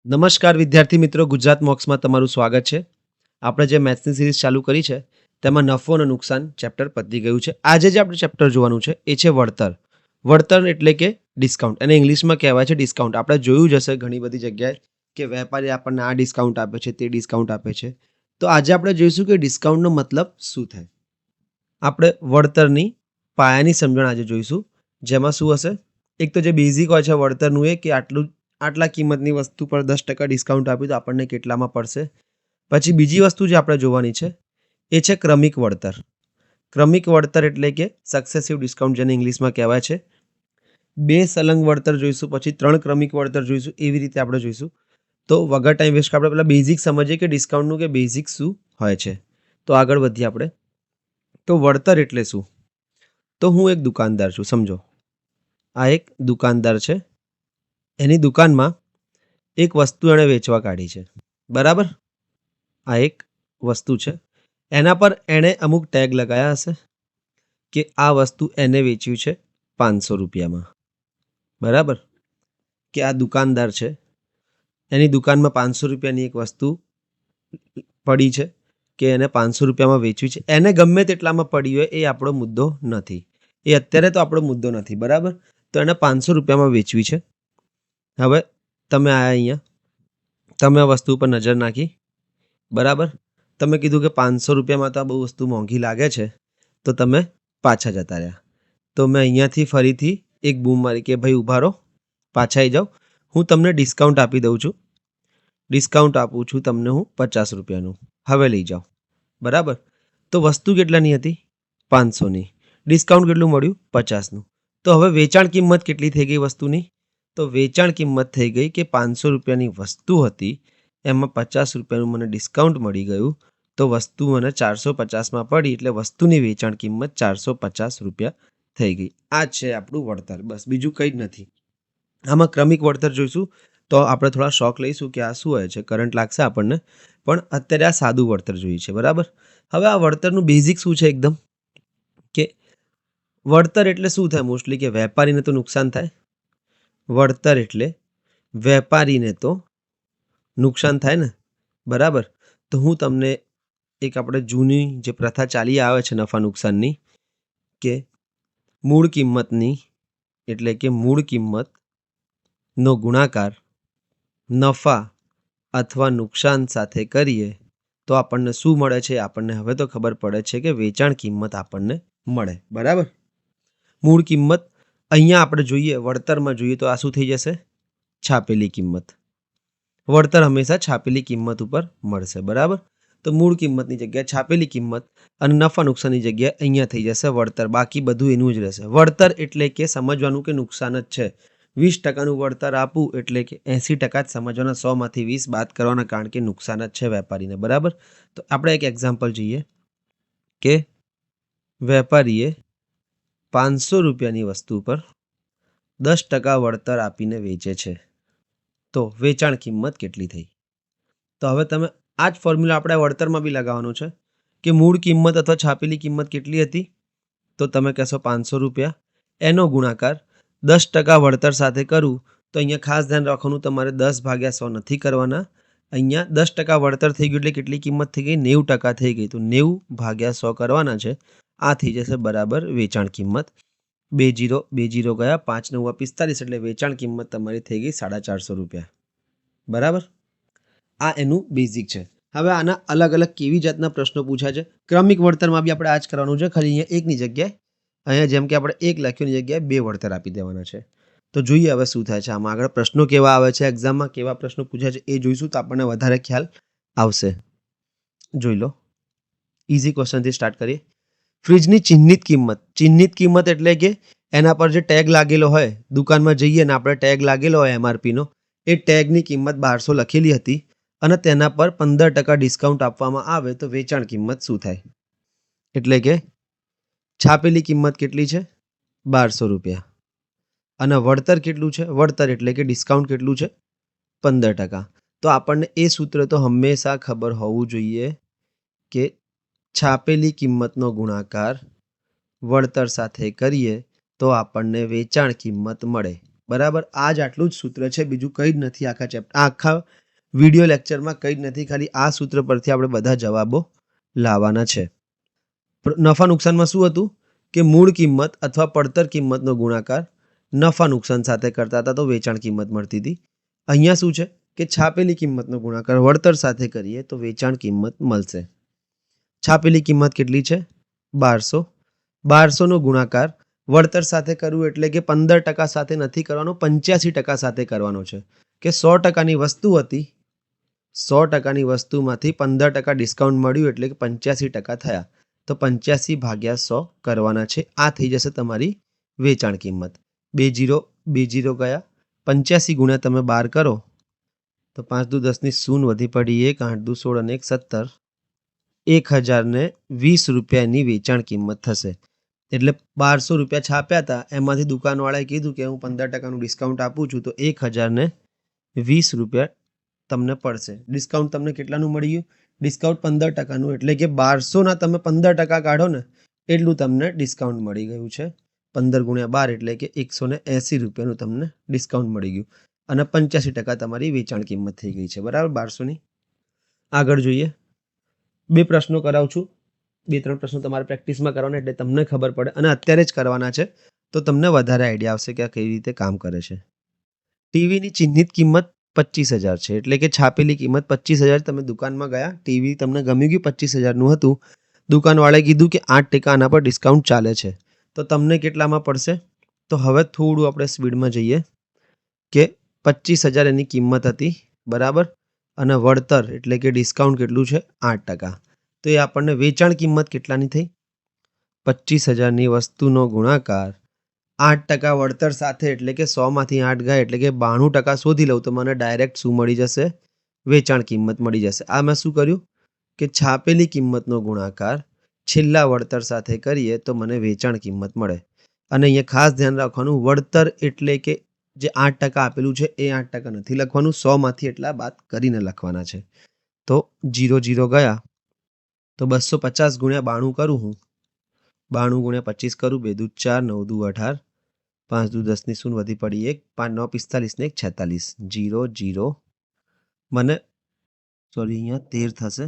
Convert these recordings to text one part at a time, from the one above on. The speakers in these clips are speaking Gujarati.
નમસ્કાર વિદ્યાર્થી મિત્રો, ગુજરાત મોક્સમાં તમારું સ્વાગત છે. આપણે જે મેથ્સની સિરીઝ ચાલુ કરી છે તેમાં નફો અને નુકસાન ચેપ્ટર પતી ગયું છે. આજે જે આપણે ચેપ્ટર જોવાનું છે એ છે વળતર. વળતર એટલે કે ડિસ્કાઉન્ટ, એને ઇંગ્લિશમાં કહેવાય છે ડિસ્કાઉન્ટ. આપણે જોયું જ હશે ઘણી બધી જગ્યાએ કે વેપારી આપણને આ ડિસ્કાઉન્ટ આપે છે, તે ડિસ્કાઉન્ટ આપે છે. તો આજે આપણે જોઈશું કે ડિસ્કાઉન્ટનો મતલબ શું થાય. આપણે વળતરની પાયાની સમજણ આજે જોઈશું, જેમાં શું હશે. એક તો જે બેઝિક હોય છે વળતરનું એ કે આટલા કિંમતની વસ્તુ પર 10% ડિસ્કાઉન્ટ આપ્યું તો આપણને કેટલામાં પડશે. પછી બીજી વસ્તુ જે આપણે જોવાની છે એ છે ક્રમિક વળતર. ક્રમિક વળતર એટલે કે સક્સેસિવ ડિસ્કાઉન્ટ, જેને ઇંગ્લિશમાં કહેવાય છે. 2 સલંગ વળતર જોઈશું, પછી 3 ક્રમિક વળતર જોઈશું, એવી રીતે આપણે જોઈશું. તો વગર ટાઈમ વેસ્ટ આપણે પહેલાં બેઝિક સમજીએ કે ડિસ્કાઉન્ટનું કે બેઝિક શું હોય છે. તો આગળ વધીએ આપણે. તો વળતર એટલે શું? તો હું એક દુકાનદાર છું, સમજો. આ એક દુકાનદાર છે, એની દુકાનમાં એક વસ્તુ એણે વેચવા કાઢી છે, બરાબર. આ એક વસ્તુ છે, એના પર એણે અમુક ટેગ લગાવ્યા હશે કે આ વસ્તુ એને વેચ્યું છે 500 રૂપિયામાં, બરાબર. કે આ દુકાનદાર છે, એની દુકાનમાં 500 રૂપિયાની એક વસ્તુ પડી છે કે એને 500 રૂપિયામાં વેચવી છે. એને ગમે તેટલામાં પડી હોય એ આપણો મુદ્દો નથી, એ અત્યારે તો આપણો મુદ્દો નથી, બરાબર. તો એને 500 રૂપિયામાં વેચવી છે. હવે તમે આયા અહીંયા, તમે આ વસ્તુ પર નજર નાખી, બરાબર. તમે કીધું કે 500 રૂપિયામાં તો આ બહુ વસ્તુ મોંઘી લાગે છે, તો તમે પાછા જતા રહ્યા. તો મેં અહીંયાથી ફરીથી એક બૂમ મારી કે ભાઈ ઊભા રહો, પાછા આવી જાઓ. હું તમને ડિસ્કાઉન્ટ આપી દઉં છું, ડિસ્કાઉન્ટ આપું છું તમને હું 50 રૂપિયાનું, હવે લઈ જાઓ, બરાબર. તો વસ્તુ કેટલાની હતી? 500ની. ડિસ્કાઉન્ટ કેટલું મળ્યું? 50નું. તો હવે વેચાણ કિંમત કેટલી થઈ ગઈ વસ્તુની? તો વેચાણ કિંમત થઈ ગઈ કે 500 રૂપિયાની વસ્તુ હતી, એમાં 50 રૂપિયાનું મને ડિસ્કાઉન્ટ મળી ગયું, તો વસ્તુ મને 450માં પડી, એટલે વસ્તુની વેચાણ કિંમત 450 રૂપિયા થઈ ગઈ. આ છે આપણું વળતર, બસ, બીજું કંઈ જ નથી. આમાં ક્રમિક વળતર જોઈશું તો આપણે થોડા શોખ લઈશું કે આ શું હોય છે, કરંટ લાગશે આપણને, પણ અત્યારે આ સાદું વળતર જોઈએ છે, બરાબર. હવે આ વળતરનું બેઝિક શું છે એકદમ, કે વળતર એટલે શું થાય મોસ્ટલી, કે વેપારીને તો નુકસાન થાય. વળતર એટલે વેપારીને તો નુકસાન થાય ને, બરાબર. તો હું તમને એક આપણે જૂની જે પ્રથા ચાલી આવે છે નફા નુકસાનની, કે મૂળ કિંમતની એટલે કે મૂળ કિંમતનો ગુણાકાર નફા અથવા નુકસાન સાથે કરીએ તો આપણને શું મળે છે. આપણને હવે તો ખબર પડે છે કે વેચાણ કિંમત આપણને મળે, બરાબર. મૂળ કિંમત અહીંયા આપણે જોઈએ, વળતરમાં જોઈએ તો આ શું થઈ જશે? છાપેલી કિંમત. વળતર હંમેશા છાપેલી કિંમત ઉપર મળશે, બરાબર. તો મૂળ કિંમતની જગ્યાએ છાપેલી કિંમત અને નફા નુકસાનની જગ્યાએ અહીંયા થઈ જશે વળતર. બાકી બધું એનું જ રહેશે. વળતર એટલે કે સમજવાનું કે નુકસાન જ છે. 20%નું વળતર આપવું એટલે કે 80% જ સમજવાના, 100માંથી 20 બાદ કરવાના, કારણ કે નુકસાન જ છે વેપારીને, બરાબર. તો આપણે એક એક્ઝામ્પલ જોઈએ કે વેપારીએ 500 રૂપિયાની વસ્તુ પર 10% વળતર આપીને વેચે છે, તો વેચાણ કિંમત કેટલી થઈ? તો હવે તમે આ જ ફોર્મ્યુલા આપણે વળતરમાં બી લગાવવાનો છે કે મૂળ કિંમત અથવા છાપેલી કિંમત કેટલી હતી? તો તમે કહેશો 500 રૂપિયા, એનો ગુણાકાર 10% વળતર સાથે કરું. તો અહીંયા ખાસ ધ્યાન રાખવાનું, તમારે 10/100 નથી કરવાના. અહીંયા 10% વળતર થઈ ગયું એટલે કેટલી કિંમત થઈ ગઈ? 90% થઈ ગઈ. તો 90/100 કરવાના છે. આ થઈ જશે બરાબર વેચાણ કિંમત. 2 0 ગયા, 5 9 45, એટલે વેચાણ કિંમત તમારી થઈ ગઈ 450 રૂપિયા, બરાબર. આ એનું બેઝિક છે. હવે આના અલગ અલગ કેવી જાતના પ્રશ્નો પૂછાય છે. ક્રમિક વળતરમાં બી આપણે આ જ કરવાનું છે, ખાલી અહીંયા એકની જગ્યાએ, અહીંયા જેમ કે આપણે 1 લખ્યોની જગ્યાએ 2 વળતર આપી દેવાના છે. તો જોઈએ હવે શું થાય છે આમાં આગળ. પ્રશ્નો કેવા આવે છે એક્ઝામમાં, કેવા પ્રશ્નો પૂછાય છે એ જોઈશું તો આપણને વધારે ખ્યાલ આવશે. જોઈ લો, ઇઝી ક્વેશ્ચનથી સ્ટાર્ટ કરીએ. ફ્રીજની ચિહ્નિત કિંમત. ચિહ્નિત કિંમત એટલે કે એના પર જે ટેગ લાગેલો હોય, દુકાનમાં જઈએ ને આપણે ટેગ લાગેલો હોય MRPનો, એ ટેગની કિંમત 1200 લખેલી હતી અને તેના પર 15% ડિસ્કાઉન્ટ આપવામાં આવે તો વેચાણ કિંમત શું થાય? એટલે કે છાપેલી કિંમત કેટલી છે? 1200 રૂપિયા. અને વળતર કેટલું છે? વળતર એટલે કે ડિસ્કાઉન્ટ કેટલું છે? 15%. તો આપણને એ સૂત્ર તો હંમેશા ખબર હોવું જોઈએ કે છાપેલી કિંમતનો ગુણાકાર વળતર સાથે કરીએ તો આપણને વેચાણ કિંમત મળે. બરાબર? આ જ આટલું જ સૂત્ર છે, બીજું કંઈ જ નથી આખા ચેપ્ટર આખા વિડીયો લેક્ચરમાં કંઈ જ નથી, ખાલી આ સૂત્ર પરથી આપણે બધા જવાબો લાવવાના છે. નફા નુકસાનમાં શું હતું કે મૂળ કિંમત અથવા પડતર કિંમતનો ગુણાકાર નફા નુકસાન સાથે કરતા હતા તો વેચાણ કિંમત મળતી હતી. અહીંયા શું છે કે છાપેલી કિંમતનો ગુણાકાર વળતર સાથે કરીએ તો વેચાણ કિંમત મળશે. છાપેલી કિંમત કેટલી છે? 1200. 1200નો ગુણાકાર વળતર સાથે કરવું એટલે કે 15% સાથે નથી કરવાનો, 85% સાથે કરવાનો છે. કે 100%ની વસ્તુ હતી, 100%ની વસ્તુમાંથી 15% ડિસ્કાઉન્ટ મળ્યું એટલે કે 85% થયા. તો 85 ભાગ્યા 100 કરવાના છે. આ થઈ જશે તમારી વેચાણ કિંમત. 2 0 ગયા, 85 ગુણ્યા તમે 12 કરો તો 5 દુ 10 ની શૂન વધી પડી 1, 8 દુ 16 અને 1 17. 1020 રૂપિયાની વેચાણ કિંમત થશે. એટલે 1200 રૂપિયા છાપ્યા હતા, એમાંથી દુકાનવાળાએ કીધું કે હું 15%નું ડિસ્કાઉન્ટ આપું છું, તો 1020 રૂપિયા તમને પડશે. ડિસ્કાઉન્ટ તમને કેટલાનું મળી ગયું? ડિસ્કાઉન્ટ 15%નું, એટલે કે 1200ના તમે 15% કાઢો ને એટલું તમને ડિસ્કાઉન્ટ મળી ગયું છે. 15 ગુણ્યા 12 એટલે કે 180 રૂપિયાનું તમને ડિસ્કાઉન્ટ મળી ગયું અને 85% તમારી વેચાણ કિંમત થઈ ગઈ છે. બરાબર? 1200ની. આગળ જોઈએ. 2 પ્રશ્નો કરાવું છું. 2-3 પ્રશ્નો તમારે પ્રેક્ટિસમાં કરવાના એટલે તમને ખબર પડે અને અત્યારે જ કરવાના છે તો તમને વધારે આઈડિયા આવશે કે આ કઈ રીતે કામ કરે છે. ટીવીની ચિહ્નિત કિંમત 25,000 છે, એટલે કે છાપેલી કિંમત 25,000. તમે દુકાનમાં ગયા, ટીવી તમને ગમી ગયું, 25,000નું હતું. દુકાનવાળાએ કીધું કે 8% આના પર ડિસ્કાઉન્ટ ચાલે છે, તો તમને કેટલામાં પડશે? તો હવે થોડું આપણે સ્પીડમાં જઈએ કે 25,000 એની કિંમત હતી, બરાબર? અને વળતર એટલે કે ડિસ્કાઉન્ટ કેટલું છે? 8%. તો એ આપણને વેચાણ કિંમત કેટલાની થઈ? 25,000ની વસ્તુનો ગુણાકાર 8% વળતર સાથે, એટલે કે 100માંથી 8 ગયા એટલે કે 92% શોધી લઉં તો મને ડાયરેક્ટ શું મળી જશે? વેચાણ કિંમત મળી જશે. આ મેં શું કર્યું કે છાપેલી કિંમતનો ગુણાકાર છેલ્લા વળતર સાથે કરીએ તો મને વેચાણ કિંમત મળે. અને અહીંયા ખાસ ધ્યાન રાખવાનું, વળતર એટલે કે જે 8% આપેલું છે એ 8% નથી લખવાનું, 100માંથી એટલા બાદ કરીને લખવાના છે. તો 0 ગયા તો 250 ગુણ્યા 92 કરું હું, 92 ગુણ્યા 25 કરું, 2 દુ 4, 9 દુ 18, 5 દુ 10 ની શૂન વધી પડી 1, 5 9 45 ને 1 46. 0 મને અહીંયા 13 થશે.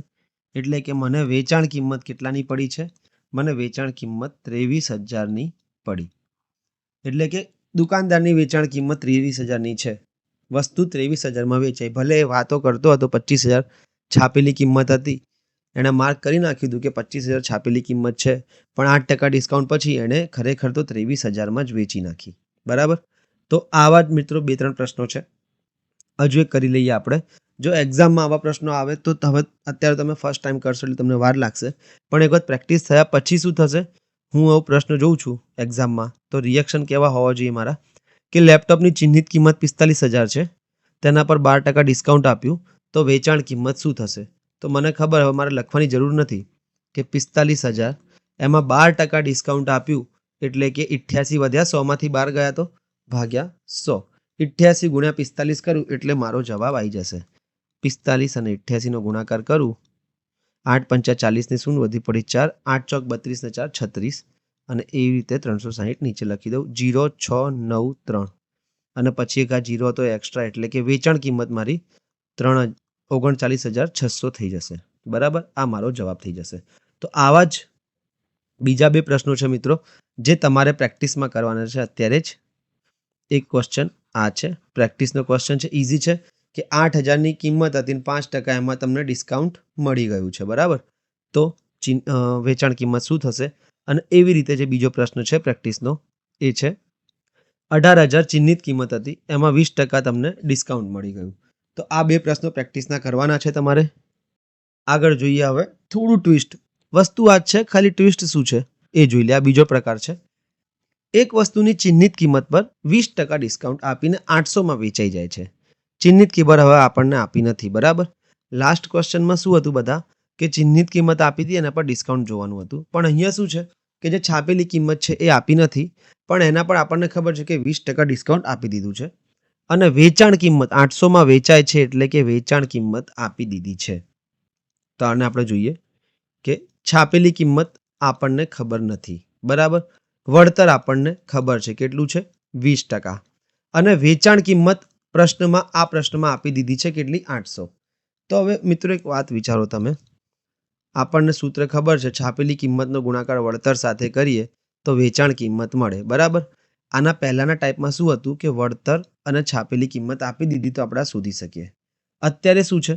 એટલે કે મને વેચાણ કિંમત કેટલાની પડી છે? મને વેચાણ કિંમત 23,000ની પડી. એટલે કે દુકાનદારની વેચાણ કિંમત 23,000ની છે. વસ્તુ 23,000માં વેચાઈ. ભલે એ વાતો કરતો હતો 25,000 છાપેલી કિંમત હતી, એણે માર્ક કરી નાખ્યું હતું કે 25,000 છાપેલી કિંમત છે, પણ 8% ડિસ્કાઉન્ટ પછી એણે ખરેખર તો 23,000માં જ વેચી નાખી. બરાબર? તો આવા જ મિત્રો 2-3 પ્રશ્નો છે. હજુ એક કરી લઈએ આપણે. જો એક્ઝામમાં આવા પ્રશ્નો આવે તો હવે અત્યારે તમે ફર્સ્ટ ટાઈમ કરશો એટલે તમને વાર લાગશે, પણ એક વખત પ્રેક્ટિસ થયા પછી શું થશે? હું આવો પ્રશ્ન જોઉં છું એક્ઝામમાં તો રિએક્શન કેવા હોવા જોઈએ મારા કે લેપટોપની ચિહ્નિત કિંમત 45,000 છે, તેના પર 12% ડિસ્કાઉન્ટ આપ્યું, તો વેચાણ કિંમત શું થશે? તો મને ખબર, હવે મારે લખવાની જરૂર નથી કે 45,000 એમાં 12% ડિસ્કાઉન્ટ આપ્યું એટલે કે 88 વધ્યા, 100માંથી 12 ગયા તો ભાગ્યા 100. 88 ગુણ્યા 45 કરું એટલે મારો જવાબ આવી જશે. 45 અને 88નો ગુણાકાર કરું, 8 5 40 ની શૂન વધી પડી 4, 8 ચોક 32 ને 4 36, અને એવી રીતે 360 નીચે લખી દઉં. 0 6 9 3 અને પછી એક આ 0 હતો એક્સ્ટ્રા, એટલે કે વેચાણ કિંમત મારી 39,600 થઈ જશે. બરાબર? આ મારો જવાબ થઈ જશે. તો આવા જ બીજા 2 પ્રશ્નો છે મિત્રો, જે તમારે પ્રેક્ટિસમાં કરવાના છે અત્યારે જ. એક ક્વેશ્ચન આ છે, પ્રેક્ટિસનો ક્વેશ્ચન છે, ઇઝી છે કે 8,000ની કિંમત હતી અને 5% એમાં તમને ડિસ્કાઉન્ટ મળી ગયું છે. બરાબર? તો વેચાણ કિંમત શું થશે? અને એવી રીતે જે બીજો પ્રશ્ન છે પ્રેક્ટિસનો એ છે 18,000 ચિહ્નિત કિંમત હતી, એમાં 20% તમને ડિસ્કાઉન્ટ મળી ગયું. તો આ 2 પ્રશ્નો પ્રેક્ટિસના કરવાના છે તમારે. આગળ જોઈએ હવે થોડું ટ્વિસ્ટ. વસ્તુ આ જ છે, ખાલી ટ્વિસ્ટ શું છે એ જોઈ લે. આ બીજો પ્રકાર છે. એક વસ્તુની ચિહ્નિત કિંમત પર 20% ડિસ્કાઉન્ટ આપીને 800માં વેચાઈ જાય છે. ચિહ્નિત કિંમત હવે આપણને આપી નથી. બરાબર? લાસ્ટ ક્વેશ્ચનમાં શું હતું બધા કે ચિહ્નિત કિંમત આપી હતી, એના પર ડિસ્કાઉન્ટ જોવાનું હતું. પણ અહીંયા શું છે કે જે છાપેલી કિંમત છે એ આપી નથી, પણ એના પર આપણને ખબર છે કે 20% ડિસ્કાઉન્ટ આપી દીધું છે અને વેચાણ કિંમત 800માં વેચાય છે, એટલે કે વેચાણ કિંમત આપી દીધી છે. તો આને આપણે જોઈએ કે છાપેલી કિંમત આપણને ખબર નથી. બરાબર? વળતર આપણને ખબર છે કેટલું છે? 20%. અને વેચાણ કિંમત આ પ્રશ્નમાં આપી દીધી છે કેટલી? 800. તો હવે મિત્રો એક વાત વિચારો તમે, આપણને સૂત્ર ખબર છે, છાપેલી કિંમતનો ગુણાકાર વળતર સાથે કરીએ તો વેચાણ કિંમત મળે, બરાબર. આના પહેલાના ટાઈપમાં શું હતું કે વળતર અને છાપેલી કિંમત આપી દીધી તો આપણે શોધી શકીએ. અત્યારે શું છે?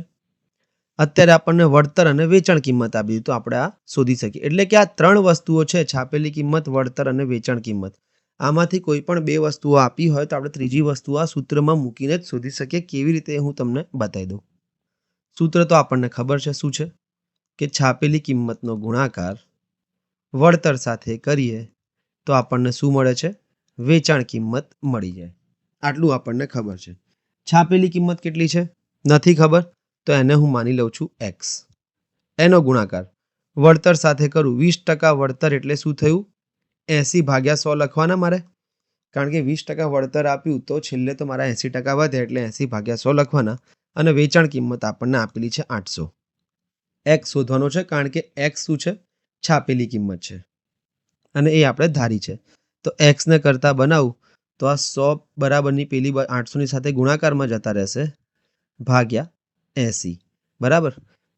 અત્યારે આપણને વળતર અને વેચાણ કિંમત આપી દીધી તો આપણે આ શોધી શકીએ. એટલે કે આ 3 વસ્તુઓ છે, છાપેલી કિંમત, વળતર અને વેચાણ કિંમત. આમાંથી કોઈ પણ 2 વસ્તુઓ આપી હોય તો આપણે ત્રીજી વસ્તુ આ સૂત્રમાં મૂકીને જ શોધી શકીએ. કેવી રીતે હું તમને બતાવી દઉં. સૂત્ર તો આપણને ખબર છે શું છે કે છાપેલી કિંમતનો ગુણાકાર વળતર સાથે કરીએ તો આપણને શું મળે છે? વેચાણ કિંમત મળી જાય. આટલું આપણને ખબર છે. છાપેલી કિંમત કેટલી છે નથી ખબર, તો એને હું માની લઉં છું x. એનો ગુણાકાર વળતર સાથે કરું, 20% વળતર એટલે શું થયું? 80/100 લખવાના મારે, કારણ કે 20% વળતર આપ્યું તો છેલ્લે તો મારા 80% વધે એટલે 80/100 લખવાના. અને વેચાણ કિંમત આપણને આપેલી છે 800. x શોધવાનો છે, કારણ કે x શું છે? છાપેલી કિંમત છે અને એ આપણે ધારી છે. તો x ને કરતા બનાવું તો આ 100 બરાબરની પેલી 800 ની સાથે ગુણાકારમાં જતા રહેશે, ભાગ્યા 80, બરાબર.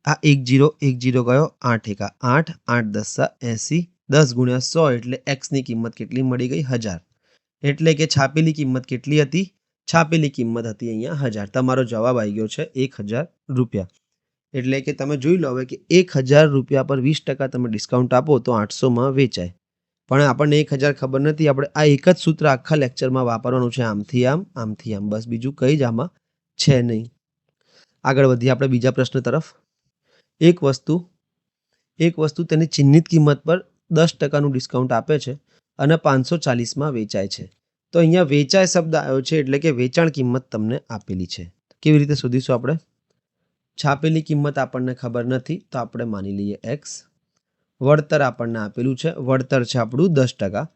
આ 10 10 ગયો, 8 એકા 8, 8 10 80, 10 × 100 એટલે x ની કિંમત કેટલી મળી ગઈ? 1000. એટલે કે છાપેલી કિંમત કેટલી હતી? છાપેલી કિંમત હતી અહીંયા 1000. તમારો જવાબ આવી ગયો છે 1000 રૂપિયા. એટલે કે તમે જોઈ લો હવે કે 1000 રૂપિયા પર 20% તમે ડિસ્કાઉન્ટ આપો તો 800માં વેચાય. પણ આપણને 1000 ખબર નથી. આપણે આ એક જ સૂત્ર આખા લેક્ચરમાં વાપરવાનું છે, આમથી આમ, આમથી આમ, બસ બીજું કંઈ જ આમાં છે નહીં. આગળ વધીએ આપણે બીજા પ્રશ્ન તરફ. એક વસ્તુ તેની ચિહ્નિત કિંમત પર 10%નું ડિસ્કાઉન્ટ આપે છે અને 540માં વેચાય છે. તો અહીંયા વેચાય શબ્દ આવ્યો છે એટલે કે વેચાણ કિંમત તમને આપેલી છે. કેવી રીતે શોધીશું આપણે? છાપેલી કિંમત આપણને ખબર નથી તો આપણે માની લઈએ x. વળતર આપણને આપેલું છે, વળતર છે આપણું 10%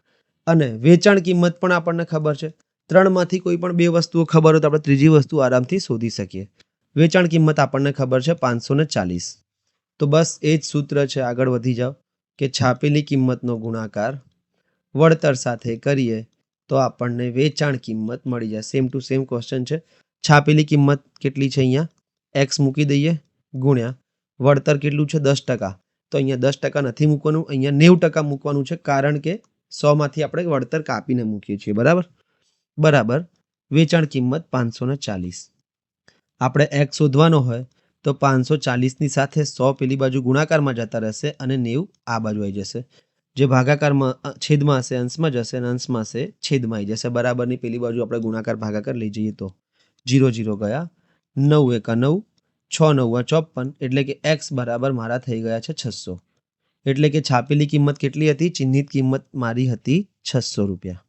અને વેચાણ કિંમત પણ આપણને ખબર છે. 3માંથી કોઈ પણ 2 વસ્તુઓ ખબર હોય તો આપણે ત્રીજી વસ્તુ આરામથી શોધી શકીએ. વેચાણ કિંમત આપણને ખબર છે 540. તો બસ એ જ સૂત્ર છે, આગળ વધી જાઓ, કે છાપેલી કિંમતનો ગુણાકાર વળતર સાથે કરીએ તો આપણને વેચાણ કિંમત મળી જાય. સેમ ટુ સેમ ક્વેશ્ચન છે. છાપેલી કિંમત કેટલી છે? અહીંયા x મૂકી દઈએ, ગુણ્યા વળતર કેટલું છે? 10%. તો અહીંયા 10% નથી મૂકવાનું, અહીંયા 90% મૂકવાનું છે, કારણ કે 100માંથી આપણે વળતર કાપીને મૂકીએ છીએ, બરાબર. બરાબર વેચાણ કિંમત 540. આપણે x શોધવાનો હોય તો 540ની સાથે 100 પેલી બાજુ ગુણાકારમાં જતા રહેશે અને 90 આ બાજુ આવી જશે. જે ભાગાકારમાં છેદમાં હશે અંશમાં જશે અને અંશમાં હશે છેદમાં આવી જશે. બરાબરની પેલી બાજુ આપણે ગુણાકાર ભાગાકાર લઈ જઈએ તો 0 0 ગયા, 9 એકા 9, 6 9 54, એટલે કે x બરાબર મારા થઈ ગયા છે 600. એટલે કે છાપેલી કિંમત કેટલી હતી? ચિહ્નિત કિંમત મારી હતી 600 રૂપિયા.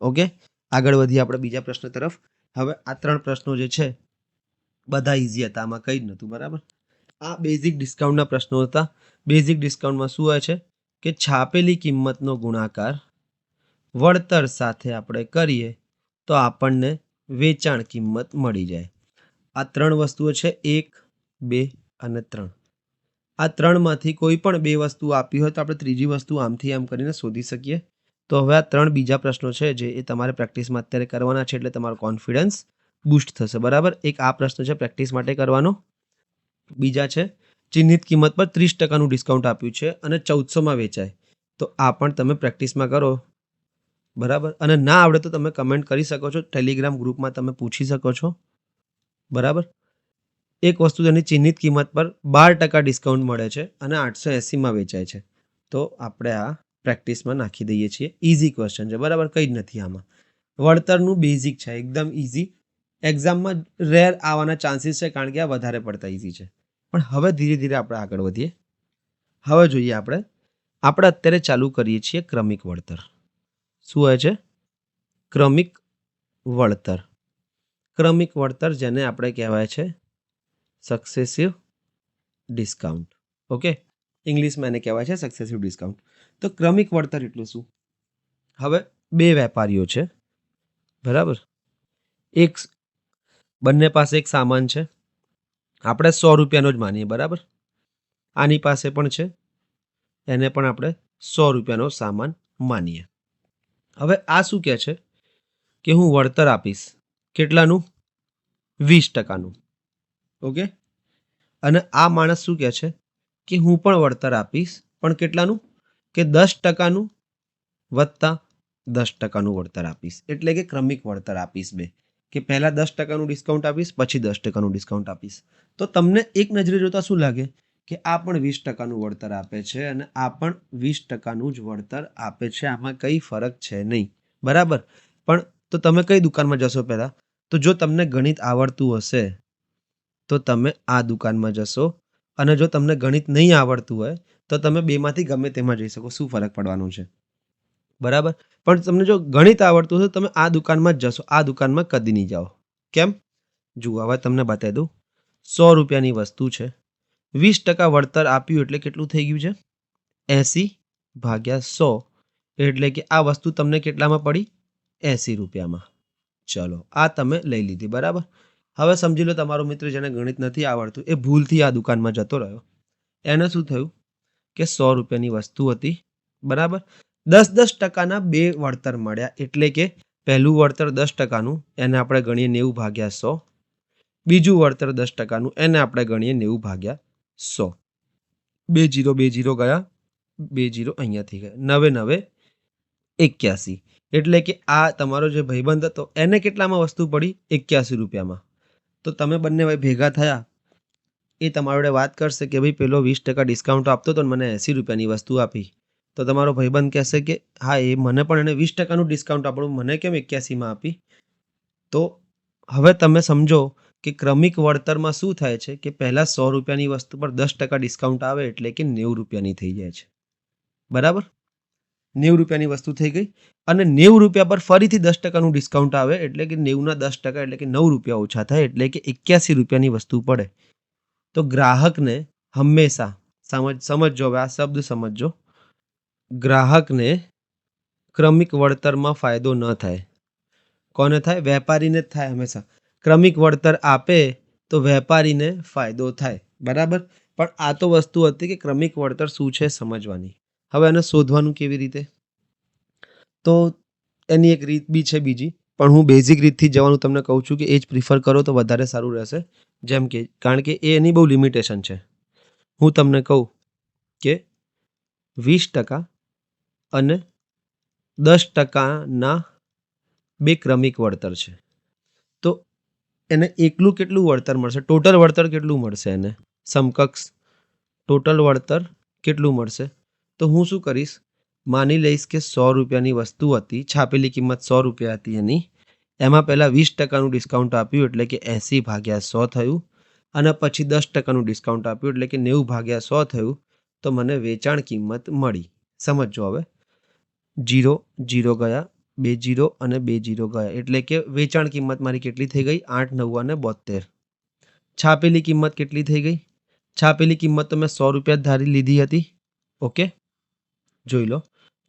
ઓકે, આગળ વધીએ આપણે બીજા પ્રશ્ન તરફ. હવે આ 3 પ્રશ્નો જે છે બધા ઈઝી હતા, આમાં કંઈ જ નહોતું, બરાબર. આ બેઝિક ડિસ્કાઉન્ટના પ્રશ્નો હતા. બેઝિક ડિસ્કાઉન્ટમાં શું હોય છે કે છાપેલી કિંમતનો ગુણાકાર વળતર સાથે આપણે કરીએ તો આપણને વેચાણ કિંમત મળી જાય. આ 3 વસ્તુઓ છે, 1 2 અને 3. આ 3માંથી કોઈ પણ 2 વસ્તુ આપી હોય તો આપણે ત્રીજી વસ્તુ આમથી આમ કરીને શોધી શકીએ. તો હવે આ 3 બીજા પ્રશ્નો છે જે એ તમારે પ્રેક્ટિસમાં અત્યારે કરવાના છે, એટલે તમારો કોન્ફિડન્સ બૂસ્ટ થશે, બરાબર. એક આ પ્રશ્ન છે પ્રેક્ટિસ માટે કરવાનો. બીજા છે ચિહ્નિત કિંમત પર 30%નું ડિસ્કાઉન્ટ આપ્યું છે અને 1400માં વેચાય. તો આ પણ તમે પ્રેક્ટિસમાં કરો, બરાબર. અને ના આવડે તો તમે કમેન્ટ કરી શકો છો, ટેલિગ્રામ ગ્રુપમાં તમે પૂછી શકો છો, બરાબર. એક વસ્તુ તેની ચિહ્નિત કિંમત પર 12% ડિસ્કાઉન્ટ મળે છે અને 880માં વેચાય છે. તો આપણે આ પ્રેક્ટિસમાં નાખી દઈએ છીએ. ઇઝી ક્વેશ્ચન છે, બરાબર, કંઈ જ નથી આમાં. વળતરનું બેઝિક છે, એકદમ ઇઝી. એક્ઝામમાં રેર આવવાના ચાન્સીસ છે, કારણ કે આ વધારે પડતા ઇઝી છે. પણ હવે ધીરે ધીરે આપણે આગળ વધીએ. હવે જોઈએ આપણે અત્યારે ચાલુ કરીએ છીએ ક્રમિક વળતર. શું હોય છે? ક્રમિક વળતર. ક્રમિક વળતર જેને આપણે કહેવાય છે સક્સેસિવ ડિસ્કાઉન્ટ. ઓકે, ઇંગ્લિશમાં એને કહેવાય છે સક્સેસિવ ડિસ્કાઉન્ટ. તો ક્રમિક વળતર એટલે શું? હવે 2 વેપારીઓ છે, બરાબર. બંને પાસે એક સામાન છે, આપણે 100 રૂપિયાનો જ માનીએ, બરાબર. આની પાસે પણ છે, એને પણ આપણે 100 રૂપિયાનો સામાન માનીએ. હવે આ શું કહે છે કે હું વળતર આપીશ કેટલાનું? 20%. ઓકે. અને આ માણસ શું કહે છે કે હું પણ વળતર આપીશ, પણ કેટલાનું? કે 10%, વત્તા 10%નું વળતર આપીશ, એટલે કે ક્રમિક વળતર આપીશ બે, કે પહેલા 10%નું ડિસ્કાઉન્ટ આપીશ, પછી 10%નું ડિસ્કાઉન્ટ આપીશ. તો તમને એક નજરે જોતા શું લાગે કે આ પણ 20%નું વળતર આપે છે અને આ પણ 20%નું જ વળતર આપે છે, આમાં કંઈ ફરક છે નહીં, બરાબર? પણ તો તમે કઈ દુકાનમાં જશો પહેલા? તો જો તમને ગણિત આવડતું હશે તો તમે આ દુકાનમાં જશો, અને જો તમને ગણિત નહીં આવડતું હોય તો તમે બેમાંથી ગમે તેમાં જઈ શકો, શું ફરક પડવાનું છે, બરાબર? પણ તમને જો ગણિત આવડતું હશે તમે આ દુકાનમાં જ જશો, આ દુકાનમાં કદી નહીં જાઓ. કેમ? જુઓ, હવે તમને બતાવી દઉં. 100 રૂપિયાની વસ્તુ છે, 20% વળતર આપ્યું એટલે કેટલું થઈ ગયું છે? 80/100, એટલે કે આ વસ્તુ તમને કેટલામાં પડી? 80 રૂપિયામાં. ચલો, આ તમે લઈ લીધી, બરાબર? હવે સમજી લો તમારો મિત્ર જેને ગણિત નથી આવડતું એ ભૂલથી આ દુકાનમાં જતો રહ્યો. એને શું થયું કે 100 રૂપિયાની વસ્તુ હતી, બરાબર? 10% બે વળતર મળ્યા, એટલે કે પહેલું વળતર 10%નું, એને આપણે ગણીએ 90/100. બીજું વળતર 10%નું, એને આપણે ગણીએ 90/100. 2 0 2 0 ગયા, 2 0 અહીંયાથી ગયા, 9 9 81. એટલે કે આ તમારો જે ભાઈબંધ હતો એને કેટલામાં વસ્તુ પડી? 81 રૂપિયામાં. તો તમે બંને ભાઈ ભેગા થયા, એ તમારો જોડે વાત કરશે કે ભાઈ પેલો 20% ડિસ્કાઉન્ટ આપતો હતો ને મને 80 રૂપિયાની વસ્તુ આપી. તો તમારો ભાઈબંધ કહેશે કે હા, એ મને પણ એને 20%નું ડિસ્કાઉન્ટ આપણું, મને કેમ 81માં આપી? તો હવે તમે સમજો કે ક્રમિક વળતરમાં શું થાય છે કે પહેલાં 100 રૂપિયાની વસ્તુ પર 10% ડિસ્કાઉન્ટ આવે એટલે કે 90 રૂપિયાની થઈ જાય છે, બરાબર? 90 રૂપિયાની વસ્તુ થઈ ગઈ, અને 90 રૂપિયા પર ફરીથી 10%નું ડિસ્કાઉન્ટ આવે એટલે કે 90ના 10% એટલે કે 9 રૂપિયા ઓછા થાય, એટલે કે 81 રૂપિયાની વસ્તુ પડે. તો ગ્રાહકને હંમેશા સમજજો, હવે આ શબ્દ સમજજો, ગ્રાહકને ક્રમિક વળતરમાં ફાયદો ન થાય. કોને થાય? વેપારીને જ થાય હંમેશા. ક્રમિક વળતર આપે તો વેપારીને ફાયદો થાય, બરાબર? પણ આ તો વસ્તુ હતી કે ક્રમિક વળતર શું છે સમજવાની. હવે એને શોધવાનું કેવી રીતે? તો એની એક રીત બી છે બીજી, પણ હું બેઝિક રીતથી જવાનું તમને કહું છું કે એ જ પ્રિફર કરો તો વધારે સારું રહેશે. જેમ કે, કારણ કે એની બહુ લિમિટેશન છે. હું તમને કહું કે 20% અને 10%ના બે ક્રમિક વળતર છે, તો એને એકલું કેટલું વળતર મળશે? ટોટલ વળતર કેટલું મળશે એને? સમકક્ષ ટોટલ વળતર કેટલું મળશે? તો હું શું કરીશ, માની લઈશ કે 100 રૂપિયાની વસ્તુ હતી, છાપેલી કિંમત 100 રૂપિયા હતી એની, એમાં પહેલાં 20%નું ડિસ્કાઉન્ટ આપ્યું એટલે કે 80/100 થયું, અને પછી 10%નું ડિસ્કાઉન્ટ આપ્યું એટલે કે 90/100 થયું, તો મને વેચાણ કિંમત મળી. સમજો, હવે 0 0 ગયા, 2 0 અને 2 0 ગયા, એટલે કે વેચાણ કિંમત મારી કેટલી થઈ ગઈ? 8 9 અને 72. છાપેલી કિંમત કેટલી થઈ ગઈ? છાપેલી કિંમત તો મેં 100 રૂપિયા ધારી લીધી હતી. ઓકે, જોઈ લો,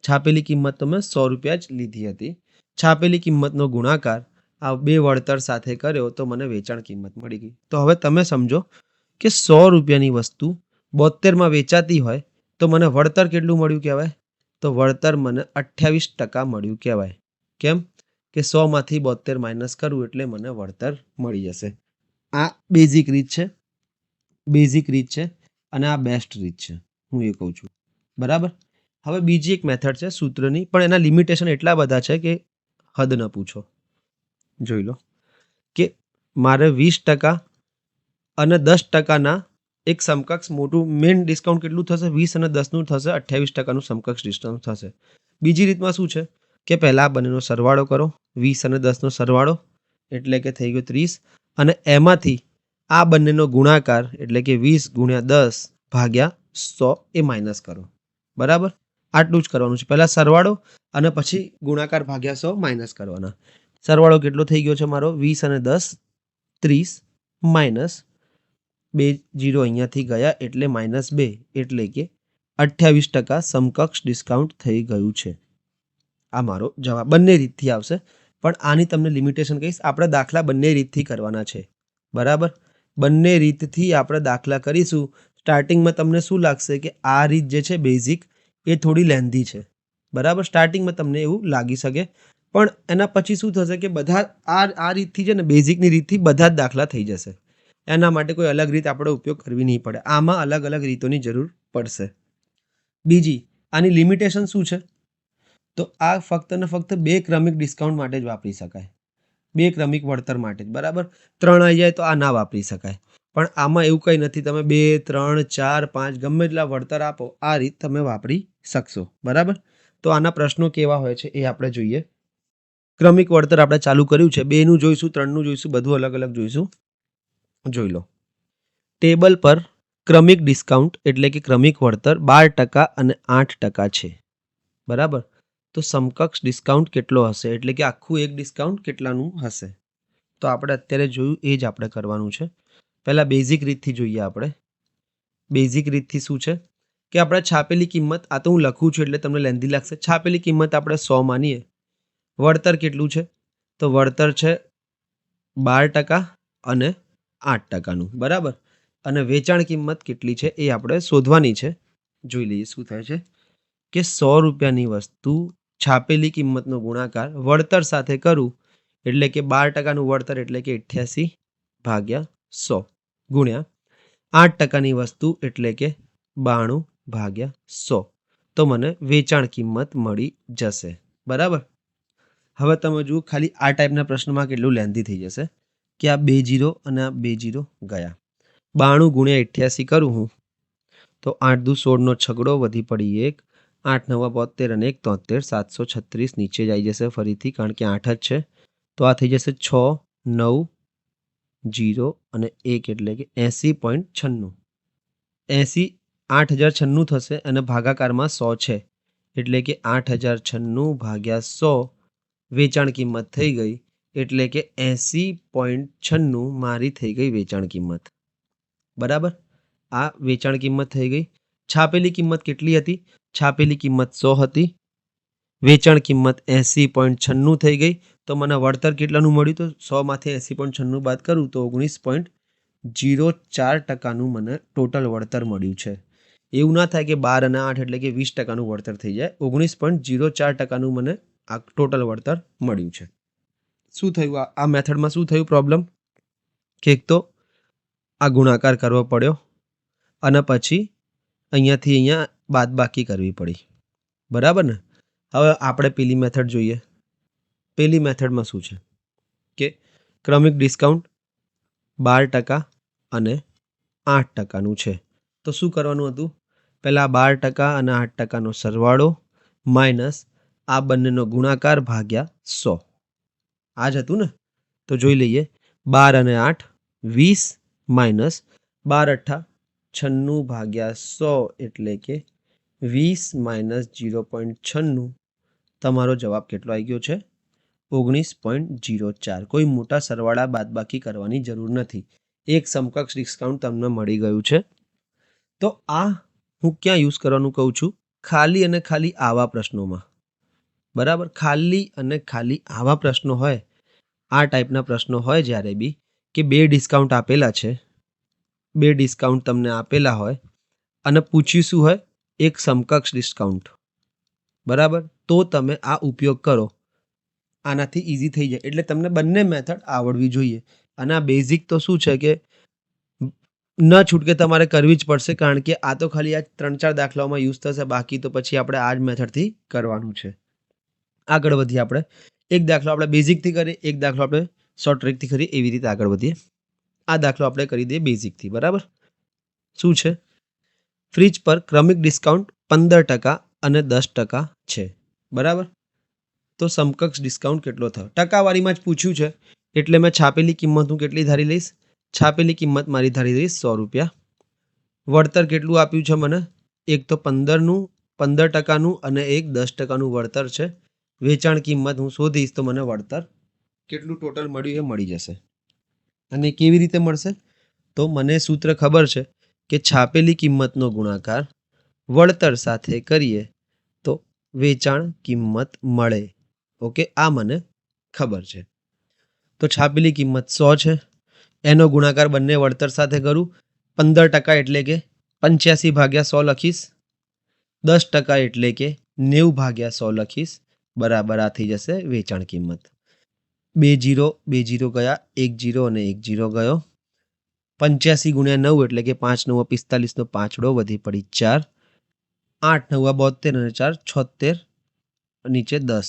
છાપેલી કિંમત તો મેં 100 રૂપિયા જ લીધી હતી. છાપેલી કિંમતનો ગુણાકાર આ બે વળતર સાથે કર્યો તો મને વેચાણ કિંમત મળી ગઈ. તો હવે તમે સમજો કે 100 રૂપિયાની વસ્તુ 72માં વેચાતી હોય તો મને વળતર કેટલું મળ્યું કહેવાય? તો વળતર મને 28% મળ્યું કહેવાય. કેમ? કે 100માંથી 72 માઇનસ કરવું એટલે મને વળતર મળી જશે. આ બેઝિક રીત છે, બેઝિક રીત છે, અને આ બેસ્ટ રીત છે, હું એ કહું છું, બરાબર? હવે બીજી એક મેથડ છે સૂત્રની, પણ એના લિમિટેશન એટલા બધા છે કે હદ ન પૂછો. જોઈ લો કે મારે 20% અને 10%ના એક સમકક્ષ મોટું મેઇન ડિસ્કાઉન્ટ કેટલું થશે? 20 અને 10નું થશે, 28%નું સમકક્ષ ડિસ્કાઉન્ટ થશે. બીજી રીતમાં શું છે કે પહેલાં બંનેનો સરવાળો કરો, 20 અને 10નો સરવાળો એટલે કે થઈ ગયો 30, અને એમાંથી આ બંનેનો ગુણાકાર એટલે કે 20 × 10/100 એ માઇનસ કરો, બરાબર? આટલું જ કરવાનું છે. પહેલાં સરવાળો અને પછી ગુણાકાર ભાગ્યા 100 માઇનસ કરવાના. સરવાળો કેટલો થઈ ગયો છે મારો? 20 અને 10 30 માઇનસ 2 0 અહીંયાથી ગયા એટલે -2, એટલે કે 28% સમકક્ષ ડિસ્કાઉન્ટ થઈ ગયું છે. આ મારો જવાબ. બંને રીતથી આવશે, પણ આની તમને લિમિટેશન કહીશ. આપણે દાખલા બંને રીતથી કરવાના છે, બરાબર? બંને રીતથી આપણે દાખલા કરીશું. સ્ટાર્ટિંગમાં તમને શું લાગશે કે આ રીત જે છે બેઝિક એ થોડી લેન્ધી છે, બરાબર? સ્ટાર્ટિંગમાં તમને એવું લાગી શકે, પણ એના પછી શું થશે કે બધા આ રીતથી છે ને બેઝિકની રીતથી બધા જ દાખલા થઈ જશે. એના માટે કોઈ અલગ રીત આપણે ઉપયોગ કરવી નહીં પડે. આમાં અલગ અલગ રીતોની જરૂર પડશે. બીજી આની લિમિટેશન શું છે? તો આ ફક્ત ને ફક્ત 2 ક્રમિક ડિસ્કાઉન્ટ માટે જ વાપરી શકાય. 2 ક્રમિક વળતર માટે જ, બરાબર. 3 આવી જાય તો આ ના વાપરી શકાય. પણ આમાં એવું કંઈ નથી. તમે 2, 3, 4, 5 ગમે એટલા વળતર આપો, આ રીત તમે વાપરી શકશો, બરાબર. તો આના પ્રશ્નો કેવા હોય છે એ આપણે જોઈએ. ક્રમિક વળતર આપણે ચાલુ કર્યું છે. 2નું જોઈશું, 3નું જોઈશું, બધું અલગ અલગ જોઈશું. જોઈ લો. ટેબલ પર ક્રમિક ડિસ્કાઉન્ટ એટલે કે ક્રમિક વળતર 12% અને 8% છે, બરાબર. તો સમકક્ષ ડિસ્કાઉન્ટ કેટલો હશે એટલે કે આખું એક ડિસ્કાઉન્ટ કેટલાનું હશે? તો આપણે અત્યારે જોયું એ જ આપણે કરવાનું છે. પહેલાં બેઝિક રીતથી જોઈએ આપણે. બેઝિક રીતથી શું છે કે આપણે છાપેલી કિંમત, આ તો હું લખું છું એટલે તમને લેન્ધી લાગશે. છાપેલી કિંમત આપણે 100 માનીએ. વળતર કેટલું છે? તો વળતર છે 12% અને 8%નું, બરાબર. અને વેચાણ કિંમત કેટલી છે એ આપણે શોધવાની છે. જોઈ લઈએ શું થાય છે કે 100 રૂપિયાની વસ્તુ છાપેલી કિંમતનો ગુણાકાર વળતર સાથે કરું એટલે કે 12%નું વળતર એટલે કે 88/100 ગુણ્યા 8%ની વસ્તુ એટલે કે 92/100 તો મને વેચાણ કિંમત મળી જશે, બરાબર. હવે તમે જુઓ, ખાલી આ ટાઈપના પ્રશ્નમાં કેટલું લેન્ધી થઈ જશે કે આ 2 0 અને આ 2 0 ગયા. 92 ગુણ્યા 88 કરું હું તો 8 દુ 16નો છગડો વધી પડી 1, 8 9 72 અને 1 73, 736 નીચે જ આવી જશે ફરીથી, કારણ કે 8 જ છે. તો આ થઈ જશે 6 9 0 અને 1 એટલે કે 80.96. 80,8096 થશે અને ભાગાકારમાં 100 છે એટલે કે 8096/100 વેચાણ કિંમત થઈ ગઈ એટલે કે 80.96 મારી થઈ ગઈ વેચાણ કિંમત, બરાબર. આ વેચાણ કિંમત થઈ ગઈ. છાપેલી કિંમત કેટલી હતી? છાપેલી કિંમત 100 હતી. વેચાણ કિંમત 80.96 થઈ ગઈ. તો મને વળતર કેટલાનું મળ્યું? તો 100માંથી 80.96 બાદ કરું તો 19.04%નું મને ટોટલ વળતર મળ્યું છે. એવું ના થાય કે 12 અને 8 એટલે કે 20%નું વળતર થઈ જાય. 19.04%નું મને આ ટોટલ વળતર મળ્યું છે. શું થયું આ મેથડમાં? શું થયું પ્રોબ્લેમ કે એક તો આ ગુણાકાર કરવો પડ્યો અને પછી અહીંયાથી અહીંયા બાદબાકી કરવી પડી, બરાબર ને. હવે આપણે પેલી મેથડ જોઈએ. પેલી મેથડમાં શું છે કે ક્રમિક ડિસ્કાઉન્ટ 12% અને 8%નું છે. તો શું કરવાનું હતું? પહેલાં 12% અને 8%નો સરવાળો માઇનસ આ બંનેનો ગુણાકાર ભાગ્યા 100. આ જ હતું ને. તો જોઈ લઈએ. 12 અને 8 20 માઇનસ 12 × 96/100 એટલે કે 20 માઇનસ 0.96. તમારો જવાબ કેટલો આવી ગયો છે? 19.04. કોઈ મોટા સરવાળા બાદબાકી કરવાની જરૂર નથી. એક સમકક્ષ ડિસ્કાઉન્ટ તમને મળી ગયું છે. તો આ હું ક્યાં યુઝ કરવાનું કહું છું? ખાલી અને ખાલી આવા પ્રશ્નોમાં, બરાબર. ખાલી અને ખાલી આવા પ્રશ્નો હોય, આ ટાઈપના પ્રશ્નો હોય જ્યારે બી કે 2 ડિસ્કાઉન્ટ આપેલા છે, 2 ડિસ્કાઉન્ટ તમને આપેલા હોય અને પૂછ્યું શું હોય? એક સમકક્ષ ડિસ્કાઉન્ટ, બરાબર. તો તમે આ ઉપયોગ કરો, આનાથી ઇઝી થઈ જાય. એટલે તમને બંને મેથડ આવડવી જોઈએ. અને આ બેઝિક તો શું છે કે ન છૂટકે તમારે કરવી જ પડશે, કારણ કે આ તો ખાલી આ 3-4 દાખલાઓમાં યુઝ થશે. બાકી તો પછી આપણે આ જ મેથડથી કરવાનું છે. આગળ વધીએ આપણે. એક દાખલો આપણે બેઝિકથી કરીએ, એક દાખલો આપણે શોર્ટ ટ્રિકથી કરીએ, એવી રીતે આગળ વધીએ. આ દાખલો આપણે કરી દઈએ બેઝિકથી, બરાબર. શું છે? ફ્રીજ પર ક્રમિક ડિસ્કાઉન્ટ 15% અને 10% છે, બરાબર. તો સમકક્ષ ડિસ્કાઉન્ટ કેટલો થયો? ટકાવારીમાં જ પૂછ્યું છે એટલે મેં છાપેલી કિંમત હું કેટલી ધારી લઈશ? છાપેલી કિંમત મારી ધારી દઈશ 100 રૂપિયા. વળતર કેટલું આપ્યું છે મને? એક તો 15% અને એક 10%નું વળતર છે. વેચાણ કિંમત હું શોધીશ તો મને વળતર કેટલું ટોટલ મળ્યું એ મળી જશે. અને કેવી રીતે મળશે? તો મને સૂત્ર ખબર છે કે છાપેલી કિંમતનો ગુણાકાર વળતર સાથે કરીએ તો વેચાણ કિંમત મળે. ઓકે, આ મને ખબર છે. તો છાપેલી કિંમત 100 છે, એનો ગુણાકાર બંને વળતર સાથે કરું. 15% એટલે કે 85/100 લખીશ. 10% એટલે કે 90/100 લખીશ. બરાબર આ થઈ જશે વેચાણ કિંમત. 2 0 2 0 ગયા, 1 0 અને 1 0 ગયો. 85 ગુણ્યા 9 એટલે કે 5 9 45 નો પાંચડો વધી પડી 4. 8 9 72 અને 4 76, નીચે 10.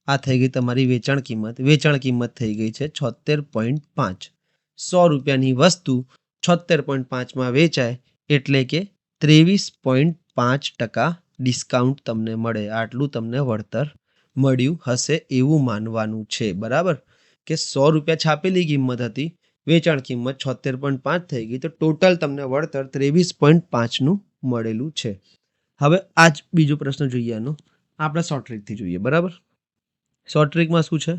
આ થઈ ગઈ તમારી વેચાણ કિંમત. વેચાણ કિંમત થઈ ગઈ છે 76.5. 100 રૂપિયાની વસ્તુ 76.5માં વેચાય એટલે કે 23.5% ડિસ્કાઉન્ટ તમને મળે. આટલું તમને વળતર મળ્યું હશે એવું માનવાનું છે. બરાબર કે 100 રૂપિયા છાપેલી કિંમત હતી, વેચાણ કિંમત 76.5 થઈ ગઈ, તો ટોટલ તમને વળતર 23.5નું મળેલું છે. હવે આ જ બીજો પ્રશ્ન જોઈએ. આનો આપણે શોર્ટ ટ્રીકથી જોઈએ. બરાબર, શોર્ટ ટ્રીકમાં શું છે?